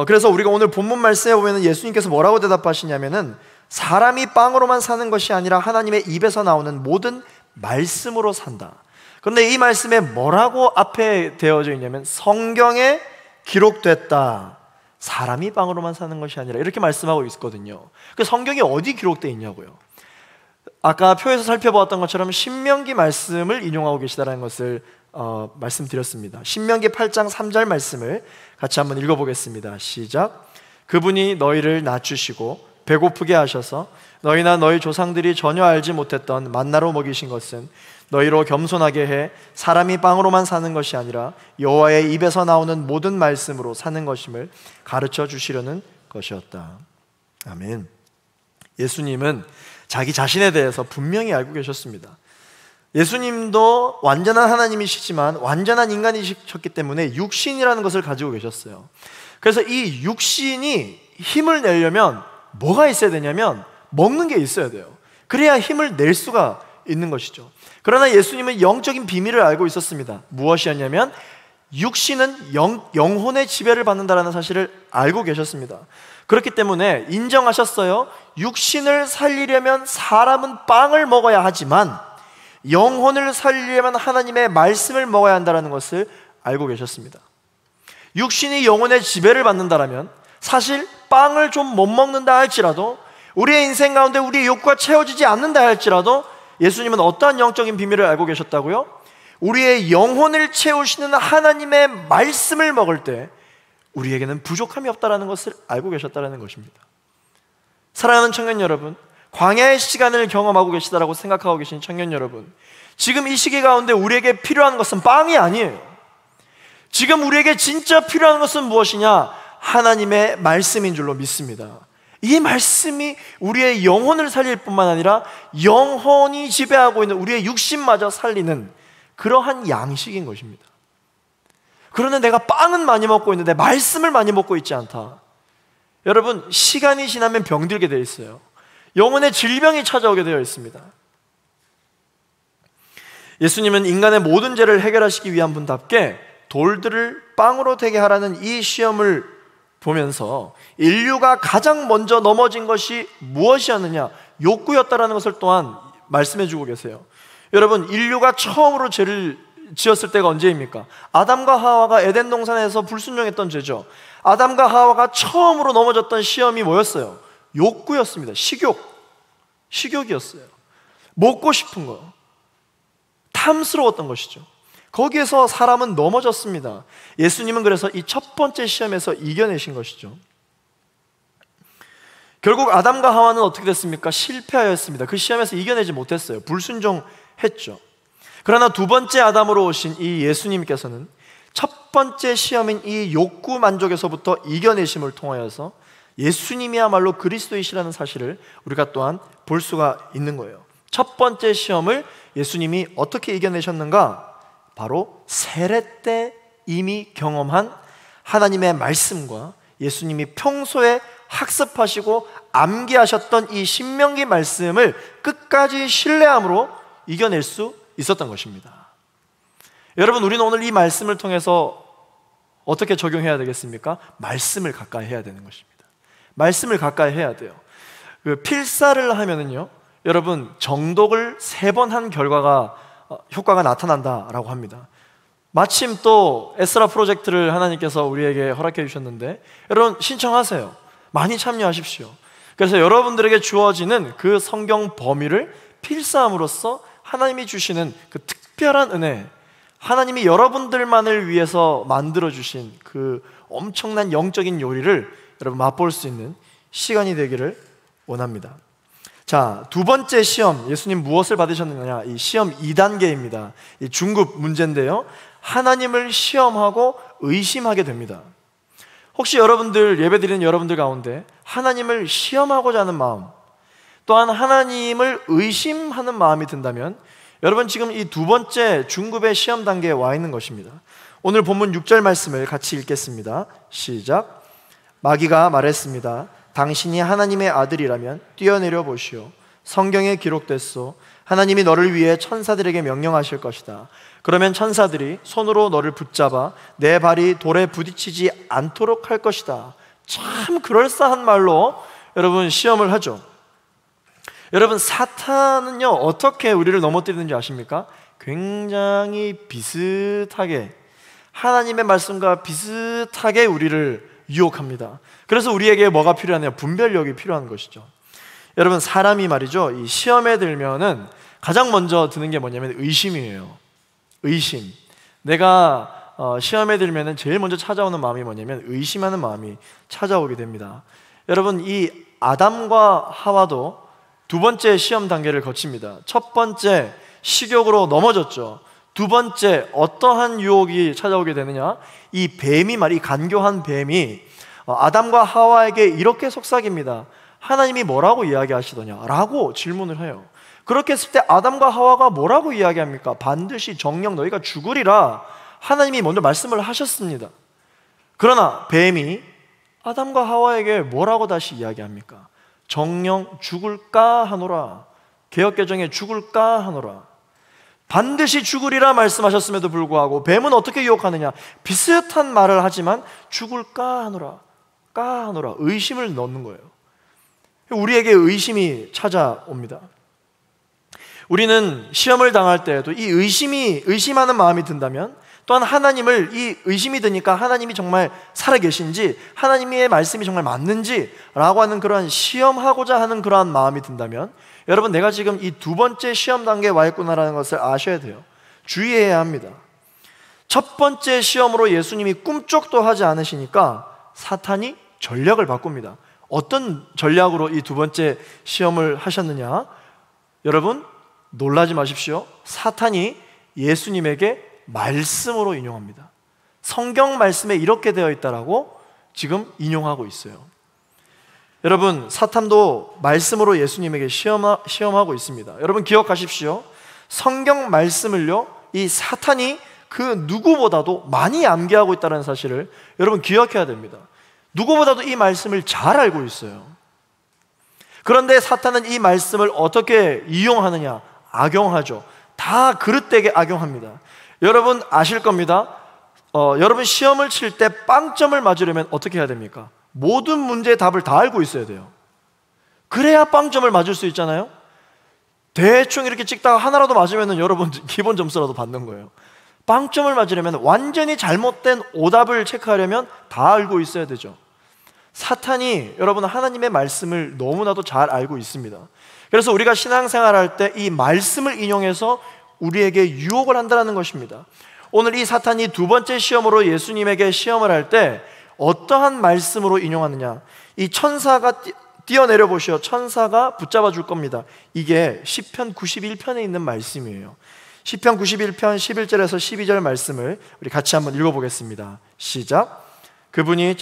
그래서 우리가 오늘 본문 말씀에 보면 예수님께서 뭐라고 대답하시냐면은 사람이 빵으로만 사는 것이 아니라 하나님의 입에서 나오는 모든 말씀으로 산다. 그런데 이 말씀에 뭐라고 앞에 되어져 있냐면 성경에 기록됐다. 사람이 빵으로만 사는 것이 아니라 이렇게 말씀하고 있거든요. 그 성경이 어디 기록되어 있냐고요. 아까 표에서 살펴보았던 것처럼 신명기 말씀을 인용하고 계시다는 것을 말씀드렸습니다. 신명기 8장 3절 말씀을 같이 한번 읽어보겠습니다. 시작. 그분이 너희를 낮추시고 배고프게 하셔서 너희나 너희 조상들이 전혀 알지 못했던 만나로 먹이신 것은 너희로 겸손하게 해 사람이 빵으로만 사는 것이 아니라 여호와의 입에서 나오는 모든 말씀으로 사는 것임을 가르쳐 주시려는 것이었다. 아멘. 예수님은 자기 자신에 대해서 분명히 알고 계셨습니다. 예수님도 완전한 하나님이시지만 완전한 인간이셨기 때문에 육신이라는 것을 가지고 계셨어요. 그래서 이 육신이 힘을 내려면 뭐가 있어야 되냐면 먹는 게 있어야 돼요. 그래야 힘을 낼 수가 있는 것이죠. 그러나 예수님은 영적인 비밀을 알고 있었습니다. 무엇이었냐면 육신은 영혼의 지배를 받는다는 사실을 알고 계셨습니다. 그렇기 때문에 인정하셨어요. 육신을 살리려면 사람은 빵을 먹어야 하지만 영혼을 살리려면 하나님의 말씀을 먹어야 한다는 것을 알고 계셨습니다. 육신이 영혼의 지배를 받는다면 사실 빵을 좀 못 먹는다 할지라도 우리의 인생 가운데 우리의 욕구가 채워지지 않는다 할지라도 예수님은 어떠한 영적인 비밀을 알고 계셨다고요? 우리의 영혼을 채우시는 하나님의 말씀을 먹을 때 우리에게는 부족함이 없다는 것을 알고 계셨다는 것입니다. 사랑하는 청년 여러분, 광야의 시간을 경험하고 계시다라고 생각하고 계신 청년 여러분, 지금 이 시기 가운데 우리에게 필요한 것은 빵이 아니에요. 지금 우리에게 진짜 필요한 것은 무엇이냐? 하나님의 말씀인 줄로 믿습니다. 이 말씀이 우리의 영혼을 살릴 뿐만 아니라 영혼이 지배하고 있는 우리의 육신마저 살리는 그러한 양식인 것입니다. 그런데 내가 빵은 많이 먹고 있는데 말씀을 많이 먹고 있지 않다. 여러분, 시간이 지나면 병들게 되어 있어요. 영혼의 질병이 찾아오게 되어 있습니다. 예수님은 인간의 모든 죄를 해결하시기 위한 분답게 돌들을 빵으로 되게 하라는 이 시험을 보면서 인류가 가장 먼저 넘어진 것이 무엇이었느냐? 욕구였다라는 것을 또한 말씀해 주고 계세요. 여러분, 인류가 처음으로 죄를 지었을 때가 언제입니까? 아담과 하와가 에덴 동산에서 불순종했던 죄죠. 아담과 하와가 처음으로 넘어졌던 시험이 뭐였어요? 욕구였습니다. 식욕이었어요. 먹고 싶은 거, 탐스러웠던 것이죠. 거기에서 사람은 넘어졌습니다. 예수님은 그래서 이 첫 번째 시험에서 이겨내신 것이죠. 결국 아담과 하와는 어떻게 됐습니까? 실패하였습니다. 그 시험에서 이겨내지 못했어요. 불순종했죠. 그러나 두 번째 아담으로 오신 이 예수님께서는 첫 번째 시험인 이 욕구 만족에서부터 이겨내심을 통하여서 예수님이야말로 그리스도이시라는 사실을 우리가 또한 볼 수가 있는 거예요. 첫 번째 시험을 예수님이 어떻게 이겨내셨는가? 바로 세례 때 이미 경험한 하나님의 말씀과 예수님이 평소에 학습하시고 암기하셨던 이 신명기 말씀을 끝까지 신뢰함으로 이겨낼 수 있었던 것입니다. 여러분, 우리는 오늘 이 말씀을 통해서 어떻게 적용해야 되겠습니까? 말씀을 가까이 해야 되는 것입니다. 말씀을 가까이 해야 돼요. 그 필사를 하면은요, 여러분, 정독을 3번 한 결과가 효과가 나타난다라고 합니다. 마침 또 에스라 프로젝트를 하나님께서 우리에게 허락해 주셨는데 여러분 신청하세요. 많이 참여하십시오. 그래서 여러분들에게 주어지는 그 성경 범위를 필사함으로써 하나님이 주시는 그 특별한 은혜, 하나님이 여러분들만을 위해서 만들어주신 그 엄청난 영적인 요리를 여러분 맛볼 수 있는 시간이 되기를 원합니다. 자, 두 번째 시험, 예수님 무엇을 받으셨느냐? 이 시험 2단계입니다. 이 중급 문제인데요, 하나님을 시험하고 의심하게 됩니다. 혹시 여러분들, 예배드리는 여러분들 가운데 하나님을 시험하고자 하는 마음, 또한 하나님을 의심하는 마음이 든다면 여러분 지금 이 두 번째 중급의 시험 단계에 와 있는 것입니다. 오늘 본문 6절 말씀을 같이 읽겠습니다. 시작. 마귀가 말했습니다. 당신이 하나님의 아들이라면 뛰어내려 보시오. 성경에 기록됐소. 하나님이 너를 위해 천사들에게 명령하실 것이다. 그러면 천사들이 손으로 너를 붙잡아 내 발이 돌에 부딪히지 않도록 할 것이다. 참 그럴싸한 말로 여러분 시험을 하죠. 여러분, 사탄은요 어떻게 우리를 넘어뜨리는지 아십니까? 굉장히 비슷하게, 하나님의 말씀과 비슷하게 우리를 유혹합니다. 그래서 우리에게 뭐가 필요하냐? 분별력이 필요한 것이죠. 여러분, 사람이 말이죠, 이 시험에 들면은 가장 먼저 드는 게 뭐냐면 의심이에요. 의심. 내가 시험에 들면은 제일 먼저 찾아오는 마음이 뭐냐면 의심하는 마음이 찾아오게 됩니다. 여러분, 이 아담과 하와도 두 번째 시험 단계를 거칩니다. 첫 번째, 식욕으로 넘어졌죠. 두 번째, 어떠한 유혹이 찾아오게 되느냐? 이 뱀이 이 간교한 뱀이 아담과 하와에게 이렇게 속삭입니다. 하나님이 뭐라고 이야기하시더냐? 라고 질문을 해요. 그렇게 했을 때 아담과 하와가 뭐라고 이야기합니까? 반드시 정녕 너희가 죽으리라 하나님이 먼저 말씀을 하셨습니다. 그러나 뱀이 아담과 하와에게 뭐라고 다시 이야기합니까? 정녕 죽을까 하노라. 개역개정에 죽을까 하노라. 반드시 죽으리라 말씀하셨음에도 불구하고 뱀은 어떻게 유혹하느냐? 비슷한 말을 하지만 죽을까 하노라, 까 하노라, 의심을 넣는 거예요. 우리에게 의심이 찾아옵니다. 우리는 시험을 당할 때에도 이 의심하는 마음이 든다면, 또한 하나님을, 이 의심이 드니까 하나님이 정말 살아계신지, 하나님의 말씀이 정말 맞는지 라고 하는 그러한 시험하고자 하는 그러한 마음이 든다면, 여러분, 내가 지금 이 두 번째 시험 단계에 와 있구나라는 것을 아셔야 돼요. 주의해야 합니다. 첫 번째 시험으로 예수님이 꿈쩍도 하지 않으시니까 사탄이 전략을 바꿉니다. 어떤 전략으로 이 두 번째 시험을 하셨느냐? 여러분, 놀라지 마십시오. 사탄이 예수님에게 말씀으로 인용합니다. 성경 말씀에 이렇게 되어 있다라고 지금 인용하고 있어요. 여러분, 사탄도 말씀으로 예수님에게 시험하고 있습니다. 여러분 기억하십시오. 성경 말씀을요, 이 사탄이 그 누구보다도 많이 암기하고 있다는 사실을 여러분 기억해야 됩니다. 누구보다도 이 말씀을 잘 알고 있어요. 그런데 사탄은 이 말씀을 어떻게 이용하느냐? 악용하죠. 다 그릇되게 악용합니다. 여러분 아실 겁니다. 여러분 시험을 칠 때 빵점을 맞으려면 어떻게 해야 됩니까? 모든 문제의 답을 다 알고 있어야 돼요. 그래야 빵점을 맞을 수 있잖아요. 대충 이렇게 찍다가 하나라도 맞으면 여러분 기본 점수라도 받는 거예요. 빵점을 맞으려면, 완전히 잘못된 오답을 체크하려면 다 알고 있어야 되죠. 사탄이 여러분 하나님의 말씀을 너무나도 잘 알고 있습니다. 그래서 우리가 신앙생활 할 때 이 말씀을 인용해서 우리에게 유혹을 한다는 것입니다. 오늘 이 사탄이 두 번째 시험으로 예수님에게 시험을 할 때 어떠한 말씀으로 인용하느냐? 이 천사가 뛰어내려 보시오. 천사가 붙잡아 줄 겁니다. 이게 시편 91편에 있는 말씀이에요. 시편 91편 11절에서 12절 말씀을 우리 같이 한번 읽어보겠습니다. 시작. 그분이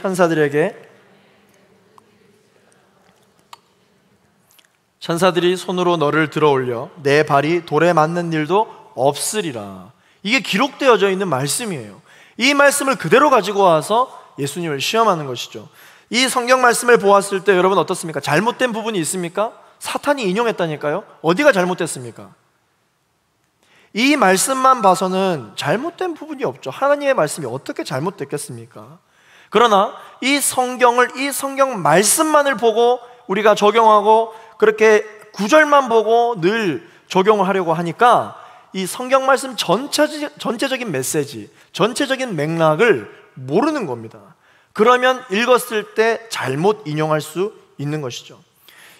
천사들이 손으로 너를 들어올려 내 발이 돌에 맞는 일도 없으리라. 이게 기록되어져 있는 말씀이에요. 이 말씀을 그대로 가지고 와서 예수님을 시험하는 것이죠. 이 성경 말씀을 보았을 때 여러분 어떻습니까? 잘못된 부분이 있습니까? 사탄이 인용했다니까요. 어디가 잘못됐습니까? 이 말씀만 봐서는 잘못된 부분이 없죠. 하나님의 말씀이 어떻게 잘못됐겠습니까? 그러나 이 성경 말씀만을 보고 우리가 적용하고, 그렇게 구절만 보고 늘 적용을 하려고 하니까 이 성경 말씀 전체적인 메시지, 전체적인 맥락을 모르는 겁니다. 그러면 읽었을 때 잘못 인용할 수 있는 것이죠.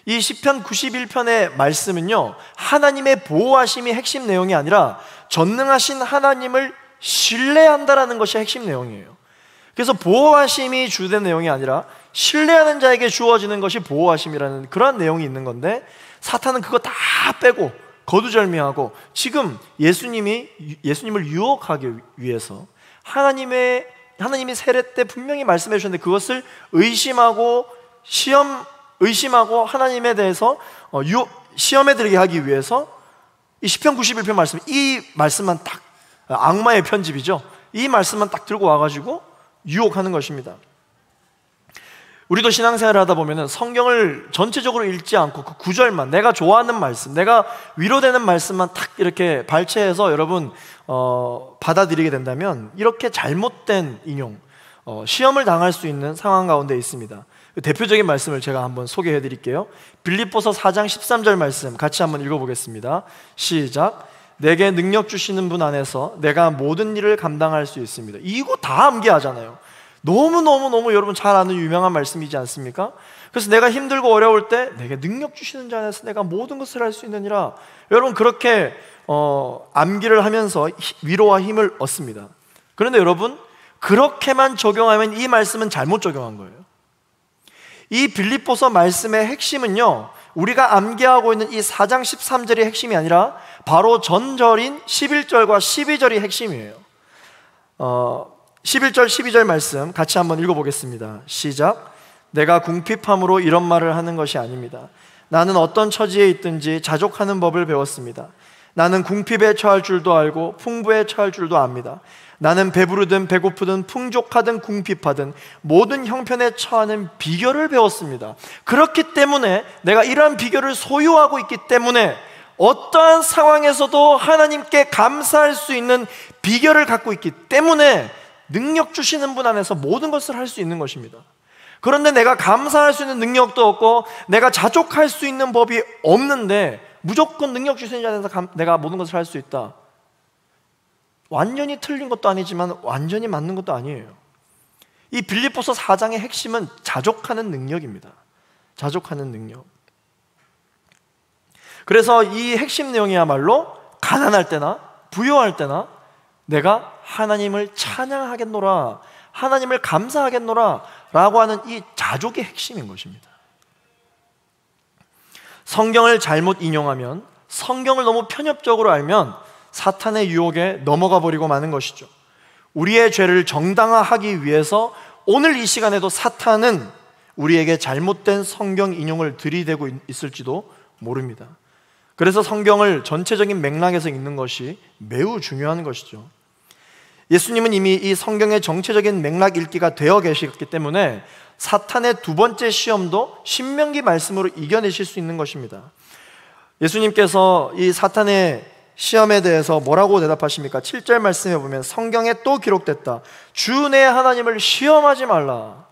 이 시편 91편의 말씀은요, 하나님의 보호하심이 핵심 내용이 아니라 전능하신 하나님을 신뢰한다라는 것이 핵심 내용이에요. 그래서 보호하심이 주된 내용이 아니라 신뢰하는 자에게 주어지는 것이 보호하심이라는 그런 내용이 있는 건데, 사탄은 그거 다 빼고 거두절미하고 지금 예수님을 유혹하기 위해서 하나님이 세례 때 분명히 말씀해 주셨는데 그것을 의심하고 하나님에 대해서 시험에 들게 하기 위해서 이 시편 91편 말씀, 이 말씀만 딱, 악마의 편집이죠. 이 말씀만 딱 들고 와가지고 유혹하는 것입니다. 우리도 신앙생활을 하다 보면 성경을 전체적으로 읽지 않고 그 구절만, 내가 좋아하는 말씀, 내가 위로되는 말씀만 탁 이렇게 발췌해서 여러분 받아들이게 된다면 이렇게 잘못된 인용, 시험을 당할 수 있는 상황 가운데 있습니다. 대표적인 말씀을 제가 한번 소개해 드릴게요. 빌립보서 4장 13절 말씀 같이 한번 읽어보겠습니다. 시작. 내게 능력 주시는 분 안에서 내가 모든 일을 감당할 수 있습니다. 이거 다 암기하잖아요. 너무너무 여러분 잘 아는 유명한 말씀이지 않습니까? 그래서 내가 힘들고 어려울 때 내게 능력 주시는 자 안에서 내가 모든 것을 할 수 있느니라. 여러분 그렇게 암기를 하면서 위로와 힘을 얻습니다. 그런데 여러분 그렇게만 적용하면 이 말씀은 잘못 적용한 거예요. 이 빌립보서 말씀의 핵심은요, 우리가 암기하고 있는 이 4장 13절이 핵심이 아니라 바로 전절인 11절과 12절이 핵심이에요. 11절 12절 말씀 같이 한번 읽어보겠습니다. 시작. 내가 궁핍함으로 이런 말을 하는 것이 아닙니다. 나는 어떤 처지에 있든지 자족하는 법을 배웠습니다. 나는 궁핍에 처할 줄도 알고 풍부에 처할 줄도 압니다. 나는 배부르든 배고프든 풍족하든 궁핍하든 모든 형편에 처하는 비결을 배웠습니다. 그렇기 때문에 내가 이러한 비결을 소유하고 있기 때문에 어떠한 상황에서도 하나님께 감사할 수 있는 비결을 갖고 있기 때문에 능력 주시는 분 안에서 모든 것을 할 수 있는 것입니다. 그런데 내가 감사할 수 있는 능력도 없고 내가 자족할 수 있는 법이 없는데 무조건 능력 주시는 자 안에서 내가 모든 것을 할 수 있다. 완전히 틀린 것도 아니지만 완전히 맞는 것도 아니에요. 이 빌립보서 4장의 핵심은 자족하는 능력입니다. 자족하는 능력. 그래서 이 핵심 내용이야말로 가난할 때나 부유할 때나 내가 하나님을 찬양하겠노라, 하나님을 감사하겠노라 라고 하는 이 자족의 핵심인 것입니다. 성경을 잘못 인용하면, 성경을 너무 편협적으로 알면 사탄의 유혹에 넘어가 버리고 마는 것이죠. 우리의 죄를 정당화하기 위해서 오늘 이 시간에도 사탄은 우리에게 잘못된 성경 인용을 들이대고 있을지도 모릅니다. 그래서 성경을 전체적인 맥락에서 읽는 것이 매우 중요한 것이죠. 예수님은 이미 이 성경의 정체적인 맥락 읽기가 되어 계시기 때문에 사탄의 두 번째 시험도 신명기 말씀으로 이겨내실 수 있는 것입니다. 예수님께서 이 사탄의 시험에 대해서 뭐라고 대답하십니까? 7절 말씀에 보면 성경에 또 기록됐다. 주 내 하나님을 시험하지 말라.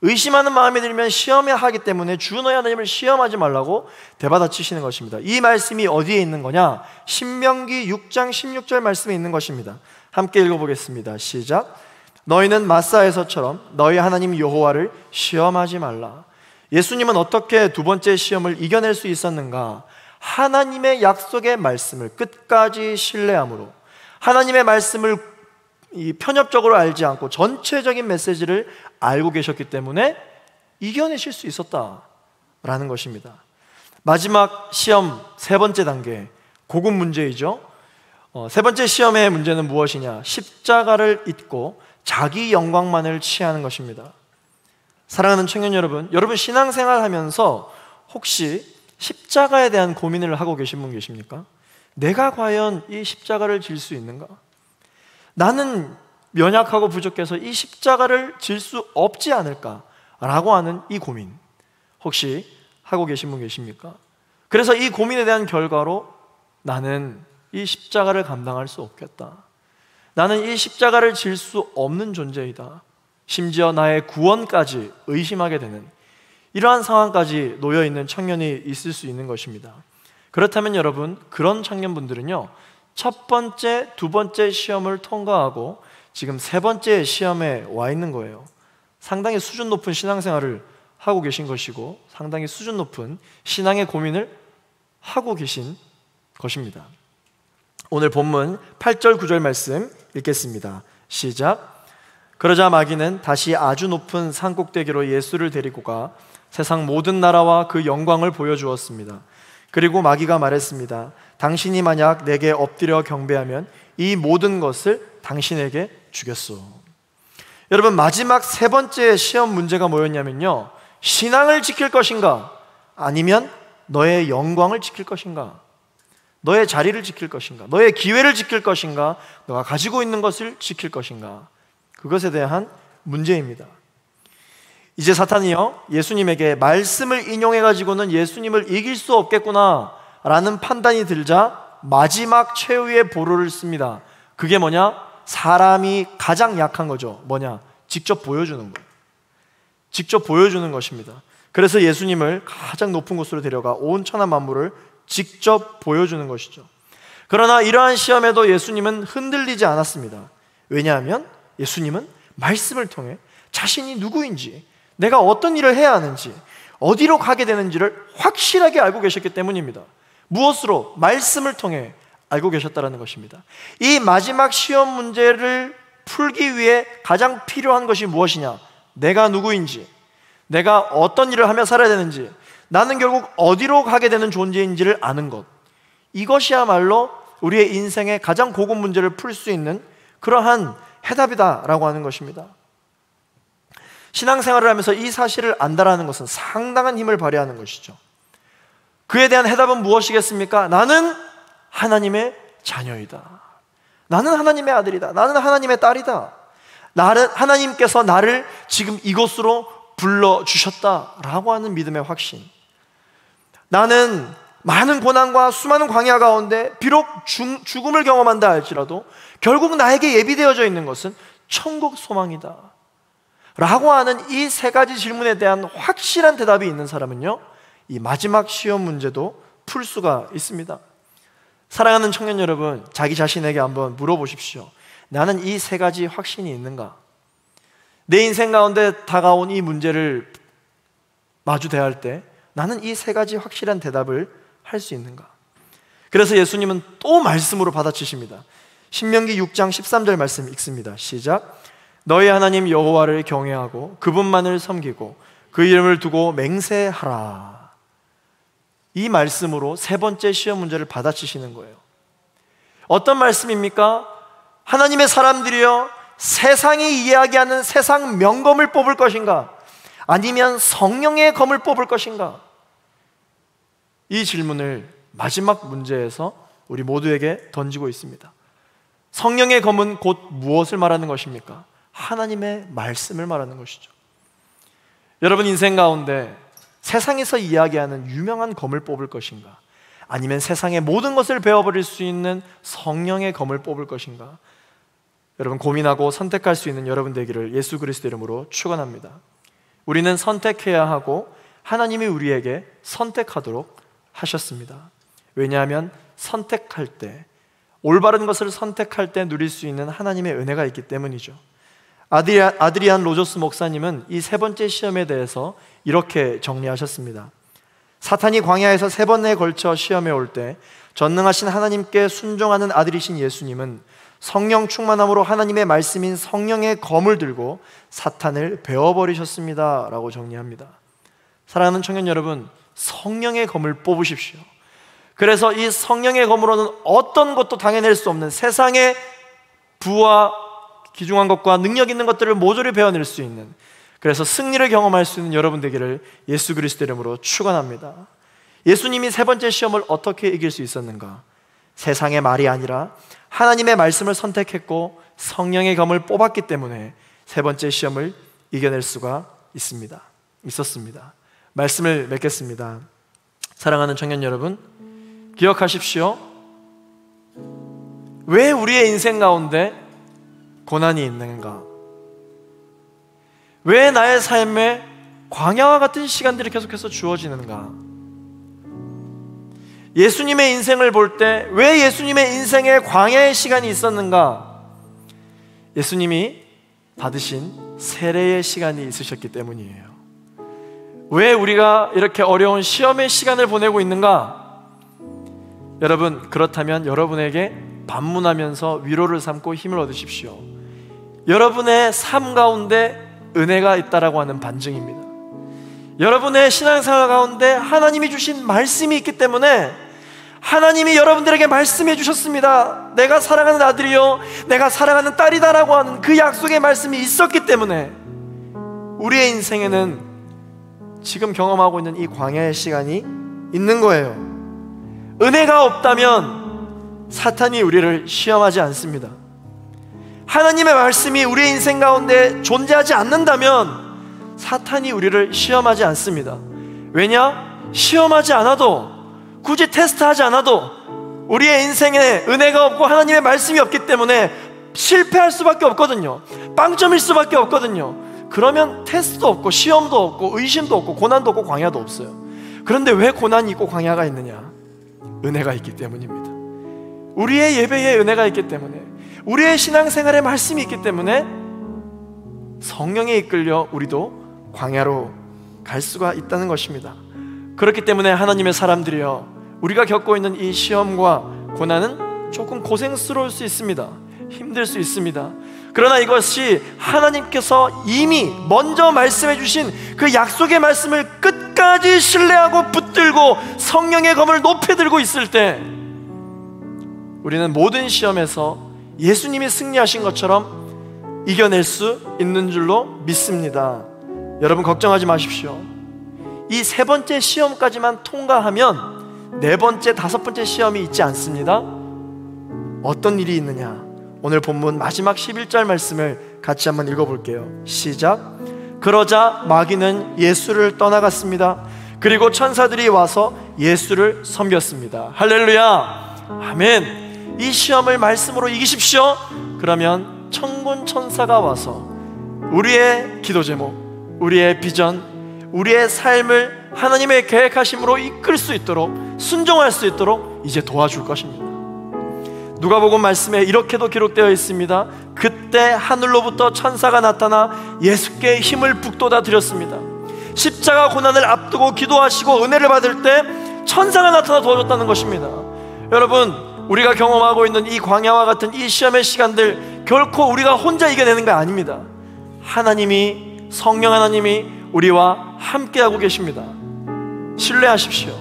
의심하는 마음이 들면 시험해야 하기 때문에 주 너의 하나님을 시험하지 말라고 대받아치시는 것입니다. 이 말씀이 어디에 있는 거냐? 신명기 6장 16절 말씀에 있는 것입니다. 함께 읽어보겠습니다. 시작. 너희는 마사에서처럼 너희 하나님 여호와를 시험하지 말라. 예수님은 어떻게 두 번째 시험을 이겨낼 수 있었는가? 하나님의 약속의 말씀을 끝까지 신뢰함으로, 하나님의 말씀을 편협적으로 알지 않고 전체적인 메시지를 알고 계셨기 때문에 이겨내실 수 있었다라는 것입니다. 마지막 시험 세 번째 단계, 고급 문제이죠. 세 번째 시험의 문제는 무엇이냐? 십자가를 잇고 자기 영광만을 취하는 것입니다. 사랑하는 청년 여러분, 여러분 신앙생활 하면서 혹시 십자가에 대한 고민을 하고 계신 분 계십니까? 내가 과연 이 십자가를 질 수 있는가? 나는 연약하고 부족해서 이 십자가를 질 수 없지 않을까라고 하는 이 고민 혹시 하고 계신 분 계십니까? 그래서 이 고민에 대한 결과로 나는 이 십자가를 감당할 수 없겠다, 나는 이 십자가를 질 수 없는 존재이다, 심지어 나의 구원까지 의심하게 되는 이러한 상황까지 놓여있는 청년이 있을 수 있는 것입니다. 그렇다면 여러분, 그런 청년분들은요, 첫 번째, 두 번째 시험을 통과하고 지금 세 번째 시험에 와 있는 거예요. 상당히 수준 높은 신앙생활을 하고 계신 것이고 상당히 수준 높은 신앙의 고민을 하고 계신 것입니다. 오늘 본문 8절 9절 말씀 읽겠습니다. 시작. 그러자 마귀는 다시 아주 높은 산 꼭대기로 예수를 데리고 가 세상 모든 나라와 그 영광을 보여주었습니다. 그리고 마귀가 말했습니다. 당신이 만약 내게 엎드려 경배하면 이 모든 것을 당신에게 주겠소. 여러분, 마지막 세 번째 시험 문제가 뭐였냐면요, 신앙을 지킬 것인가 아니면 너의 영광을 지킬 것인가, 너의 자리를 지킬 것인가, 너의 기회를 지킬 것인가, 너가 가지고 있는 것을 지킬 것인가, 그것에 대한 문제입니다. 이제 사탄이요, 예수님에게 말씀을 인용해가지고는 예수님을 이길 수 없겠구나 라는 판단이 들자 마지막 최후의 보루를 씁니다. 그게 뭐냐? 사람이 가장 약한 거죠. 뭐냐? 직접 보여주는 거예요. 직접 보여주는 것입니다. 그래서 예수님을 가장 높은 곳으로 데려가 온 천하 만물을 직접 보여주는 것이죠. 그러나 이러한 시험에도 예수님은 흔들리지 않았습니다. 왜냐하면 예수님은 말씀을 통해 자신이 누구인지, 내가 어떤 일을 해야 하는지, 어디로 가게 되는지를 확실하게 알고 계셨기 때문입니다. 무엇으로? 말씀을 통해 알고 계셨다는 것입니다. 이 마지막 시험 문제를 풀기 위해 가장 필요한 것이 무엇이냐? 내가 누구인지, 내가 어떤 일을 하며 살아야 되는지, 나는 결국 어디로 가게 되는 존재인지를 아는 것, 이것이야말로 우리의 인생의 가장 고급 문제를 풀 수 있는 그러한 해답이다라고 하는 것입니다. 신앙생활을 하면서 이 사실을 안다라는 것은 상당한 힘을 발휘하는 것이죠. 그에 대한 해답은 무엇이겠습니까? 나는 하나님의 자녀이다. 나는 하나님의 아들이다. 나는 하나님의 딸이다. 하나님께서 나를 지금 이곳으로 불러주셨다라고 하는 믿음의 확신. 나는 많은 고난과 수많은 광야 가운데 비록 죽음을 경험한다 할지라도 결국 나에게 예비되어져 있는 것은 천국 소망이다 라고 하는 이 세 가지 질문에 대한 확실한 대답이 있는 사람은요, 이 마지막 시험 문제도 풀 수가 있습니다. 사랑하는 청년 여러분, 자기 자신에게 한번 물어보십시오. 나는 이 세 가지 확신이 있는가? 내 인생 가운데 다가온 이 문제를 마주 대할 때 나는 이 세 가지 확실한 대답을 할 수 있는가? 그래서 예수님은 또 말씀으로 받아치십니다. 신명기 6장 13절 말씀 읽습니다. 시작. 너희 하나님 여호와를 경외하고 그분만을 섬기고 그 이름을 두고 맹세하라. 이 말씀으로 세 번째 시험 문제를 받아치시는 거예요. 어떤 말씀입니까? 하나님의 사람들이여, 세상이 이야기하는 세상 명검을 뽑을 것인가? 아니면 성령의 검을 뽑을 것인가? 이 질문을 마지막 문제에서 우리 모두에게 던지고 있습니다. 성령의 검은 곧 무엇을 말하는 것입니까? 하나님의 말씀을 말하는 것이죠. 여러분 인생 가운데 세상에서 이야기하는 유명한 검을 뽑을 것인가? 아니면 세상의 모든 것을 배워버릴 수 있는 성령의 검을 뽑을 것인가? 여러분 고민하고 선택할 수 있는 여러분 되기를 예수 그리스도 이름으로 축원합니다. 우리는 선택해야 하고 하나님이 우리에게 선택하도록 하셨습니다. 왜냐하면 선택할 때, 올바른 것을 선택할 때 누릴 수 있는 하나님의 은혜가 있기 때문이죠. 아드리안 로저스 목사님은 이 세 번째 시험에 대해서 이렇게 정리하셨습니다. 사탄이 광야에서 세 번에 걸쳐 시험에 올 때 전능하신 하나님께 순종하는 아들이신 예수님은 성령 충만함으로 하나님의 말씀인 성령의 검을 들고 사탄을 베어버리셨습니다 라고 정리합니다. 사랑하는 청년 여러분, 성령의 검을 뽑으십시오. 그래서 이 성령의 검으로는 어떤 것도 당해낼 수 없는 세상의 부와 귀중한 것과 능력 있는 것들을 모조리 베어낼 수 있는, 그래서 승리를 경험할 수 있는 여러분 되기를 예수 그리스도 이름으로 축원합니다. 예수님이 세 번째 시험을 어떻게 이길 수 있었는가? 세상의 말이 아니라 하나님의 말씀을 선택했고 성령의 검을 뽑았기 때문에 세 번째 시험을 이겨낼 수가 있었습니다. 말씀을 맺겠습니다. 사랑하는 청년 여러분, 기억하십시오. 왜 우리의 인생 가운데 고난이 있는가? 왜 나의 삶에 광야와 같은 시간들이 계속해서 주어지는가? 예수님의 인생을 볼 때 왜 예수님의 인생에 광야의 시간이 있었는가? 예수님이 받으신 세례의 시간이 있으셨기 때문이에요. 왜 우리가 이렇게 어려운 시험의 시간을 보내고 있는가? 여러분, 그렇다면 여러분에게 반문하면서 위로를 삼고 힘을 얻으십시오. 여러분의 삶 가운데 은혜가 있다라고 하는 반증입니다. 여러분의 신앙생활 가운데 하나님이 주신 말씀이 있기 때문에 하나님이 여러분들에게 말씀해 주셨습니다. 내가 사랑하는 아들이요 내가 사랑하는 딸이다라고 하는 그 약속의 말씀이 있었기 때문에 우리의 인생에는 지금 경험하고 있는 이 광야의 시간이 있는 거예요. 은혜가 없다면 사탄이 우리를 시험하지 않습니다. 하나님의 말씀이 우리의 인생 가운데 존재하지 않는다면 사탄이 우리를 시험하지 않습니다. 왜냐? 시험하지 않아도, 굳이 테스트하지 않아도 우리의 인생에 은혜가 없고 하나님의 말씀이 없기 때문에 실패할 수밖에 없거든요. 빵점일 수밖에 없거든요. 그러면 테스트도 없고 시험도 없고 의심도 없고 고난도 없고 광야도 없어요. 그런데 왜 고난이 있고 광야가 있느냐? 은혜가 있기 때문입니다. 우리의 예배에 은혜가 있기 때문에, 우리의 신앙생활에 말씀이 있기 때문에 성령에 이끌려 우리도 광야로 갈 수가 있다는 것입니다. 그렇기 때문에 하나님의 사람들이여, 우리가 겪고 있는 이 시험과 고난은 조금 고생스러울 수 있습니다. 힘들 수 있습니다. 그러나 이것이 하나님께서 이미 먼저 말씀해 주신 그 약속의 말씀을 끝까지 신뢰하고 붙들고 성령의 검을 높이 들고 있을 때 우리는 모든 시험에서 예수님이 승리하신 것처럼 이겨낼 수 있는 줄로 믿습니다. 여러분 걱정하지 마십시오. 이 세 번째 시험까지만 통과하면 네 번째, 다섯 번째 시험이 있지 않습니다. 어떤 일이 있느냐? 오늘 본문 마지막 11절 말씀을 같이 한번 읽어볼게요. 시작. 그러자 마귀는 예수를 떠나갔습니다. 그리고 천사들이 와서 예수를 섬겼습니다. 할렐루야, 아멘. 이 시험을 말씀으로 이기십시오. 그러면 천군 천사가 와서 우리의 기도 제목, 우리의 비전, 우리의 삶을 하나님의 계획하심으로 이끌 수 있도록, 순종할 수 있도록 이제 도와줄 것입니다. 누가복음 말씀에 이렇게도 기록되어 있습니다. 그때 하늘로부터 천사가 나타나 예수께 힘을 북돋아 드렸습니다. 십자가 고난을 앞두고 기도하시고 은혜를 받을 때 천사가 나타나 도와줬다는 것입니다. 여러분, 우리가 경험하고 있는 이 광야와 같은 이 시험의 시간들 결코 우리가 혼자 이겨내는 거 아닙니다. 하나님이, 성령 하나님이 우리와 함께하고 계십니다. 신뢰하십시오.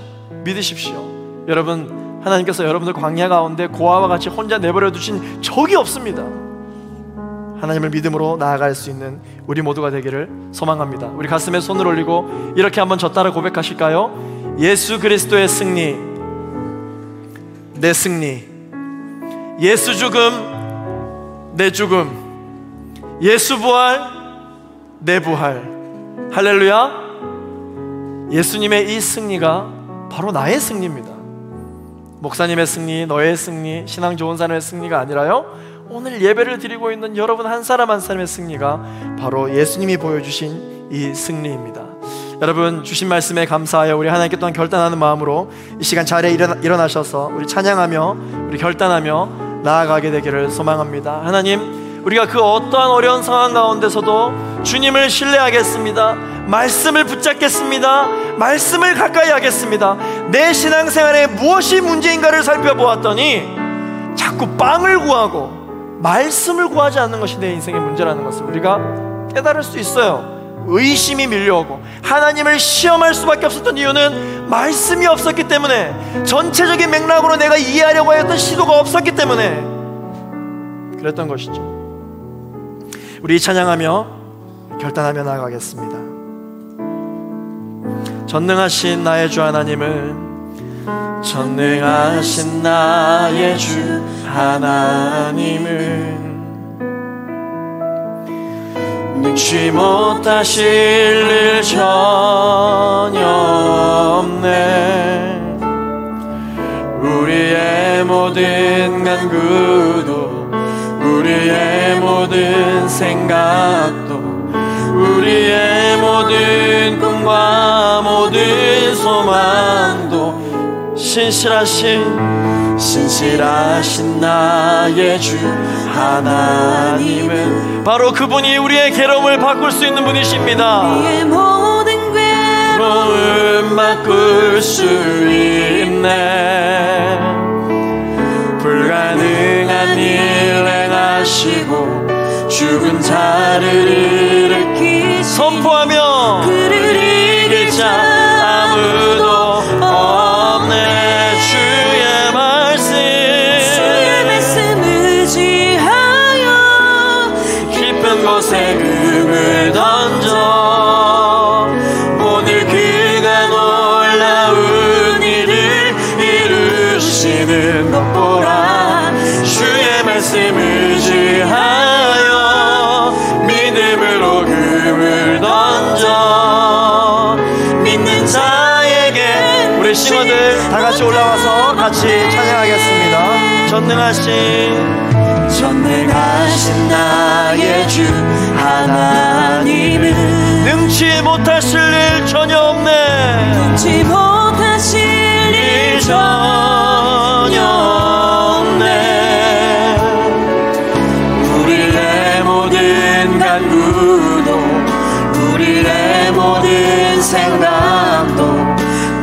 믿으십시오. 여러분, 하나님께서 여러분들 광야 가운데 고아와 같이 혼자 내버려 두신 적이 없습니다. 하나님을 믿음으로 나아갈 수 있는 우리 모두가 되기를 소망합니다. 우리 가슴에 손을 올리고 이렇게 한번 저 따라 고백하실까요? 예수 그리스도의 승리, 내 승리. 예수 죽음, 내 죽음. 예수 부활, 내 부활. 할렐루야. 예수님의 이 승리가 바로 나의 승리입니다. 목사님의 승리, 너의 승리, 신앙 좋은 사람의 승리가 아니라요, 오늘 예배를 드리고 있는 여러분 한 사람 한 사람의 승리가 바로 예수님이 보여주신 이 승리입니다. 여러분, 주신 말씀에 감사하여 우리 하나님께 또한 결단하는 마음으로 이 시간 자리에 일어나셔서 우리 찬양하며 우리 결단하며 나아가게 되기를 소망합니다. 하나님, 우리가 그 어떠한 어려운 상황 가운데서도 주님을 신뢰하겠습니다. 말씀을 붙잡겠습니다. 말씀을 가까이 하겠습니다. 내 신앙생활에 무엇이 문제인가를 살펴보았더니 자꾸 빵을 구하고 말씀을 구하지 않는 것이 내 인생의 문제라는 것을 우리가 깨달을 수 있어요. 의심이 밀려오고 하나님을 시험할 수밖에 없었던 이유는 말씀이 없었기 때문에, 전체적인 맥락으로 내가 이해하려고 했던 시도가 없었기 때문에 그랬던 것이죠. 우리 찬양하며 결단하며 나아가겠습니다. 전능하신 나의 주 하나님을, 전능하신 나의 주 하나님을 능치 못하실 일 전혀 없네. 우리의 모든 간구도, 우리의 모든 생각도, 우리의 모든 꿈과 모든 소망도 신실하신 나의 주 하나님은 바로 그분이 우리의 괴로움을 바꿀 수 있는 분이십니다. 우리의 모든 괴로움 바꿀 수 있네. 불가능한 일 행하시고 죽은 자를 일으키시, 선포하며 그를 이길 자 아무도 없네. 주의 말씀 의지하여 깊은 곳에 금을 던져 오늘 그가 놀라운 일을 이루시는 것 보라. 주의 말씀 의지하여 믿음으로 금을 던져 친구들 다 같이 올라와서 같이 찬양하겠습니다. 전능하신 나의 주 하나님은 능치 못하실 일 전혀 없네. 능치 못하실 일 전혀 없네. 우리의 모든 간구도, 우리의 모든 생각도,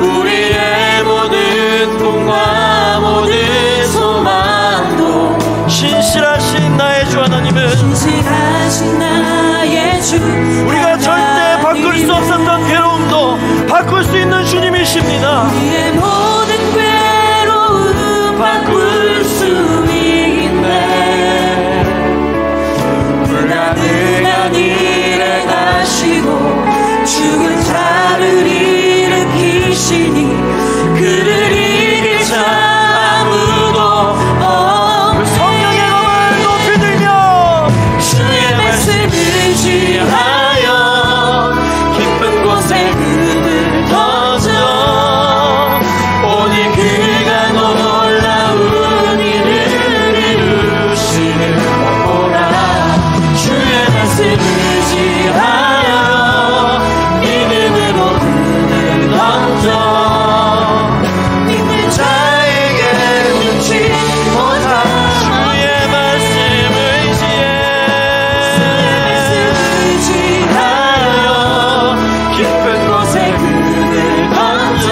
우리의 모든 꿈과 모든 소망도, 신실하신 나의 주 하나님은, 신실하신 나의 주 우리가 절대 바꿀 수 없었던 괴로움도 바꿀 수 있는 주님이십니다. 우리의 모든 괴로움 바꿀 수 있네. 불가능한 일 행하시고 죽은 자를 일으키시니 그를 이길 자 아무도 없네. 성령의 검을 높이 들며 주의 말씀을 지하여 깊은 곳에 금을 던져 오직 그가 놀라운 일을 이루시는 것보다 주의 말씀을 지하여 믿음으로 금을 던져 믿는 자에게 능치 못한 주의 말씀을 지하여 깊은 곳에 금을 던져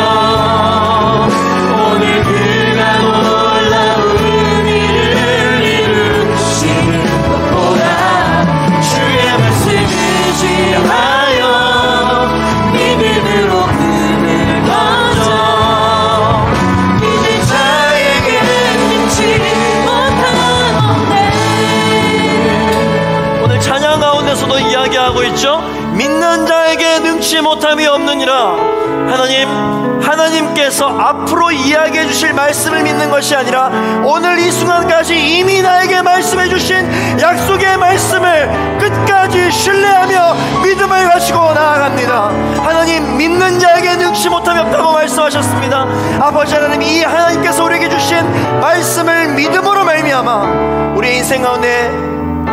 오늘 그가 놀라운 일을 이루시는 것보다 주의 말씀을 지하여 믿음으로 금을 던져 믿는 자에게 능치 못한 없네. 오늘 찬양 가운데서도 이야기하고 있죠. 믿는 자에게 능치 못함이 없느니라. 하나님께서 앞으로 이야기해 주실 말씀을 믿는 것이 아니라 오늘 이 순간까지 이미 나에게 말씀해 주신 약속의 말씀을 끝까지 신뢰하며 믿음을 가지고 나아갑니다. 하나님, 믿는 자에게 능치 못함이 없다고 말씀하셨습니다. 아버지 하나님, 이 하나님께서 우리에게 주신 말씀을 믿음으로 말미암아 우리의 인생 가운데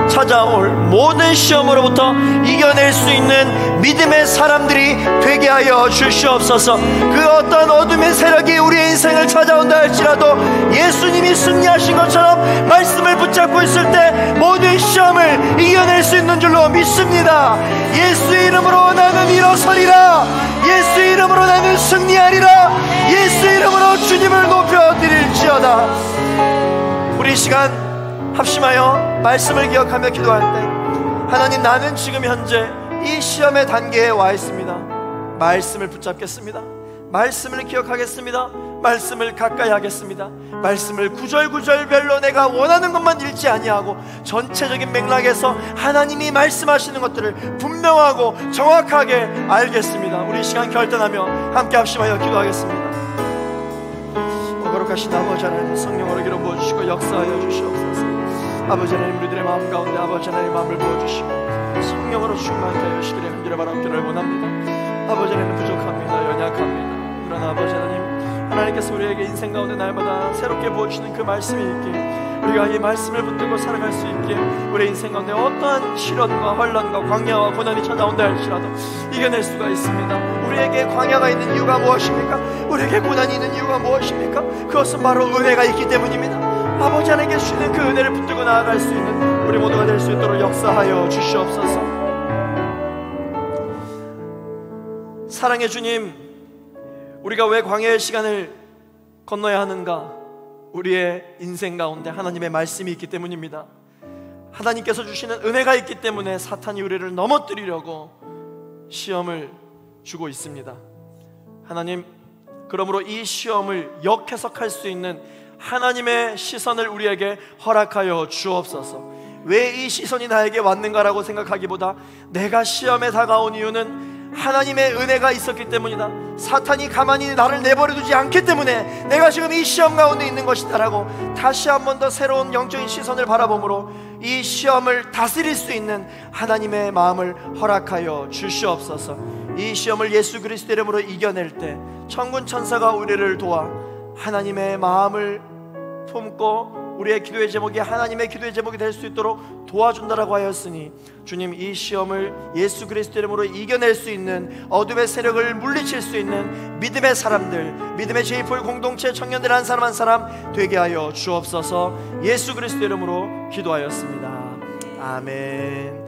찾아올 모든 시험으로부터 이겨낼 수 있는 믿음의 사람들이 되게 하여 주시옵소서. 그 어떤 어둠의 세력이 우리의 인생을 찾아온다 할지라도 예수님이 승리하신 것처럼 말씀을 붙잡고 있을 때 모든 시험을 이겨낼 수 있는 줄로 믿습니다. 예수의 이름으로 나는 일어서리라. 예수의 이름으로 나는 승리하리라. 예수의 이름으로 주님을 높여드릴지어다. 우리 이 시간 합심하여 말씀을 기억하며 기도할 때, 하나님, 나는 지금 현재 이 시험의 단계에 와 있습니다. 말씀을 붙잡겠습니다. 말씀을 기억하겠습니다. 말씀을 가까이 하겠습니다. 말씀을 구절구절별로 내가 원하는 것만 읽지 아니하고 전체적인 맥락에서 하나님이 말씀하시는 것들을 분명하고 정확하게 알겠습니다. 우리 이 시간 결단하며 함께 합심하여 기도하겠습니다. 거룩하신 아버지 하나님, 성령으로 기름 부어주시고 역사하여 주시옵소서. 아버지 하나님, 우리들의 마음 가운데 아버지 하나님의 마음을 부어주시고 성령으로 충만케 하여 주시기를 간절히 바라옵기를 원합니다. 아버지 하나님, 부족합니다. 연약합니다. 그러나 아버지 하나님께서 우리에게 인생 가운데 날마다 새롭게 부어주시는 그 말씀이 있기에 우리가 이 말씀을 붙들고 살아갈 수 있기에 우리 인생 가운데 어떠한 시련과 환난과 광야와 고난이 찾아온다 할지라도 이겨낼 수가 있습니다. 우리에게 광야가 있는 이유가 무엇입니까? 우리에게 고난이 있는 이유가 무엇입니까? 그것은 바로 은혜가 있기 때문입니다. 아버지 하나님께 주시는 그 은혜를 붙들고 나아갈 수 있는 우리 모두가 될 수 있도록 역사하여 주시옵소서. 사랑의 주님, 우리가 왜 광야의 시간을 건너야 하는가? 우리의 인생 가운데 하나님의 말씀이 있기 때문입니다. 하나님께서 주시는 은혜가 있기 때문에 사탄이 우리를 넘어뜨리려고 시험을 주고 있습니다. 하나님, 그러므로 이 시험을 역해석할 수 있는 하나님의 시선을 우리에게 허락하여 주옵소서. 왜 이 시선이 나에게 왔는가라고 생각하기보다 내가 시험에 다가온 이유는 하나님의 은혜가 있었기 때문이다. 사탄이 가만히 나를 내버려두지 않기 때문에 내가 지금 이 시험 가운데 있는 것이다 라고 다시 한 번 더 새로운 영적인 시선을 바라보므로 이 시험을 다스릴 수 있는 하나님의 마음을 허락하여 주시옵소서. 이 시험을 예수 그리스도 이름으로 이겨낼 때 천군 천사가 우리를 도와 하나님의 마음을 품고 우리의 기도의 제목이 하나님의 기도의 제목이 될 수 있도록 도와준다라고 하였으니, 주님, 이 시험을 예수 그리스도 이름으로 이겨낼 수 있는, 어둠의 세력을 물리칠 수 있는 믿음의 사람들, 믿음의 제이풀 공동체 청년들 한 사람 한 사람 되게 하여 주옵소서. 예수 그리스도 이름으로 기도하였습니다. 아멘.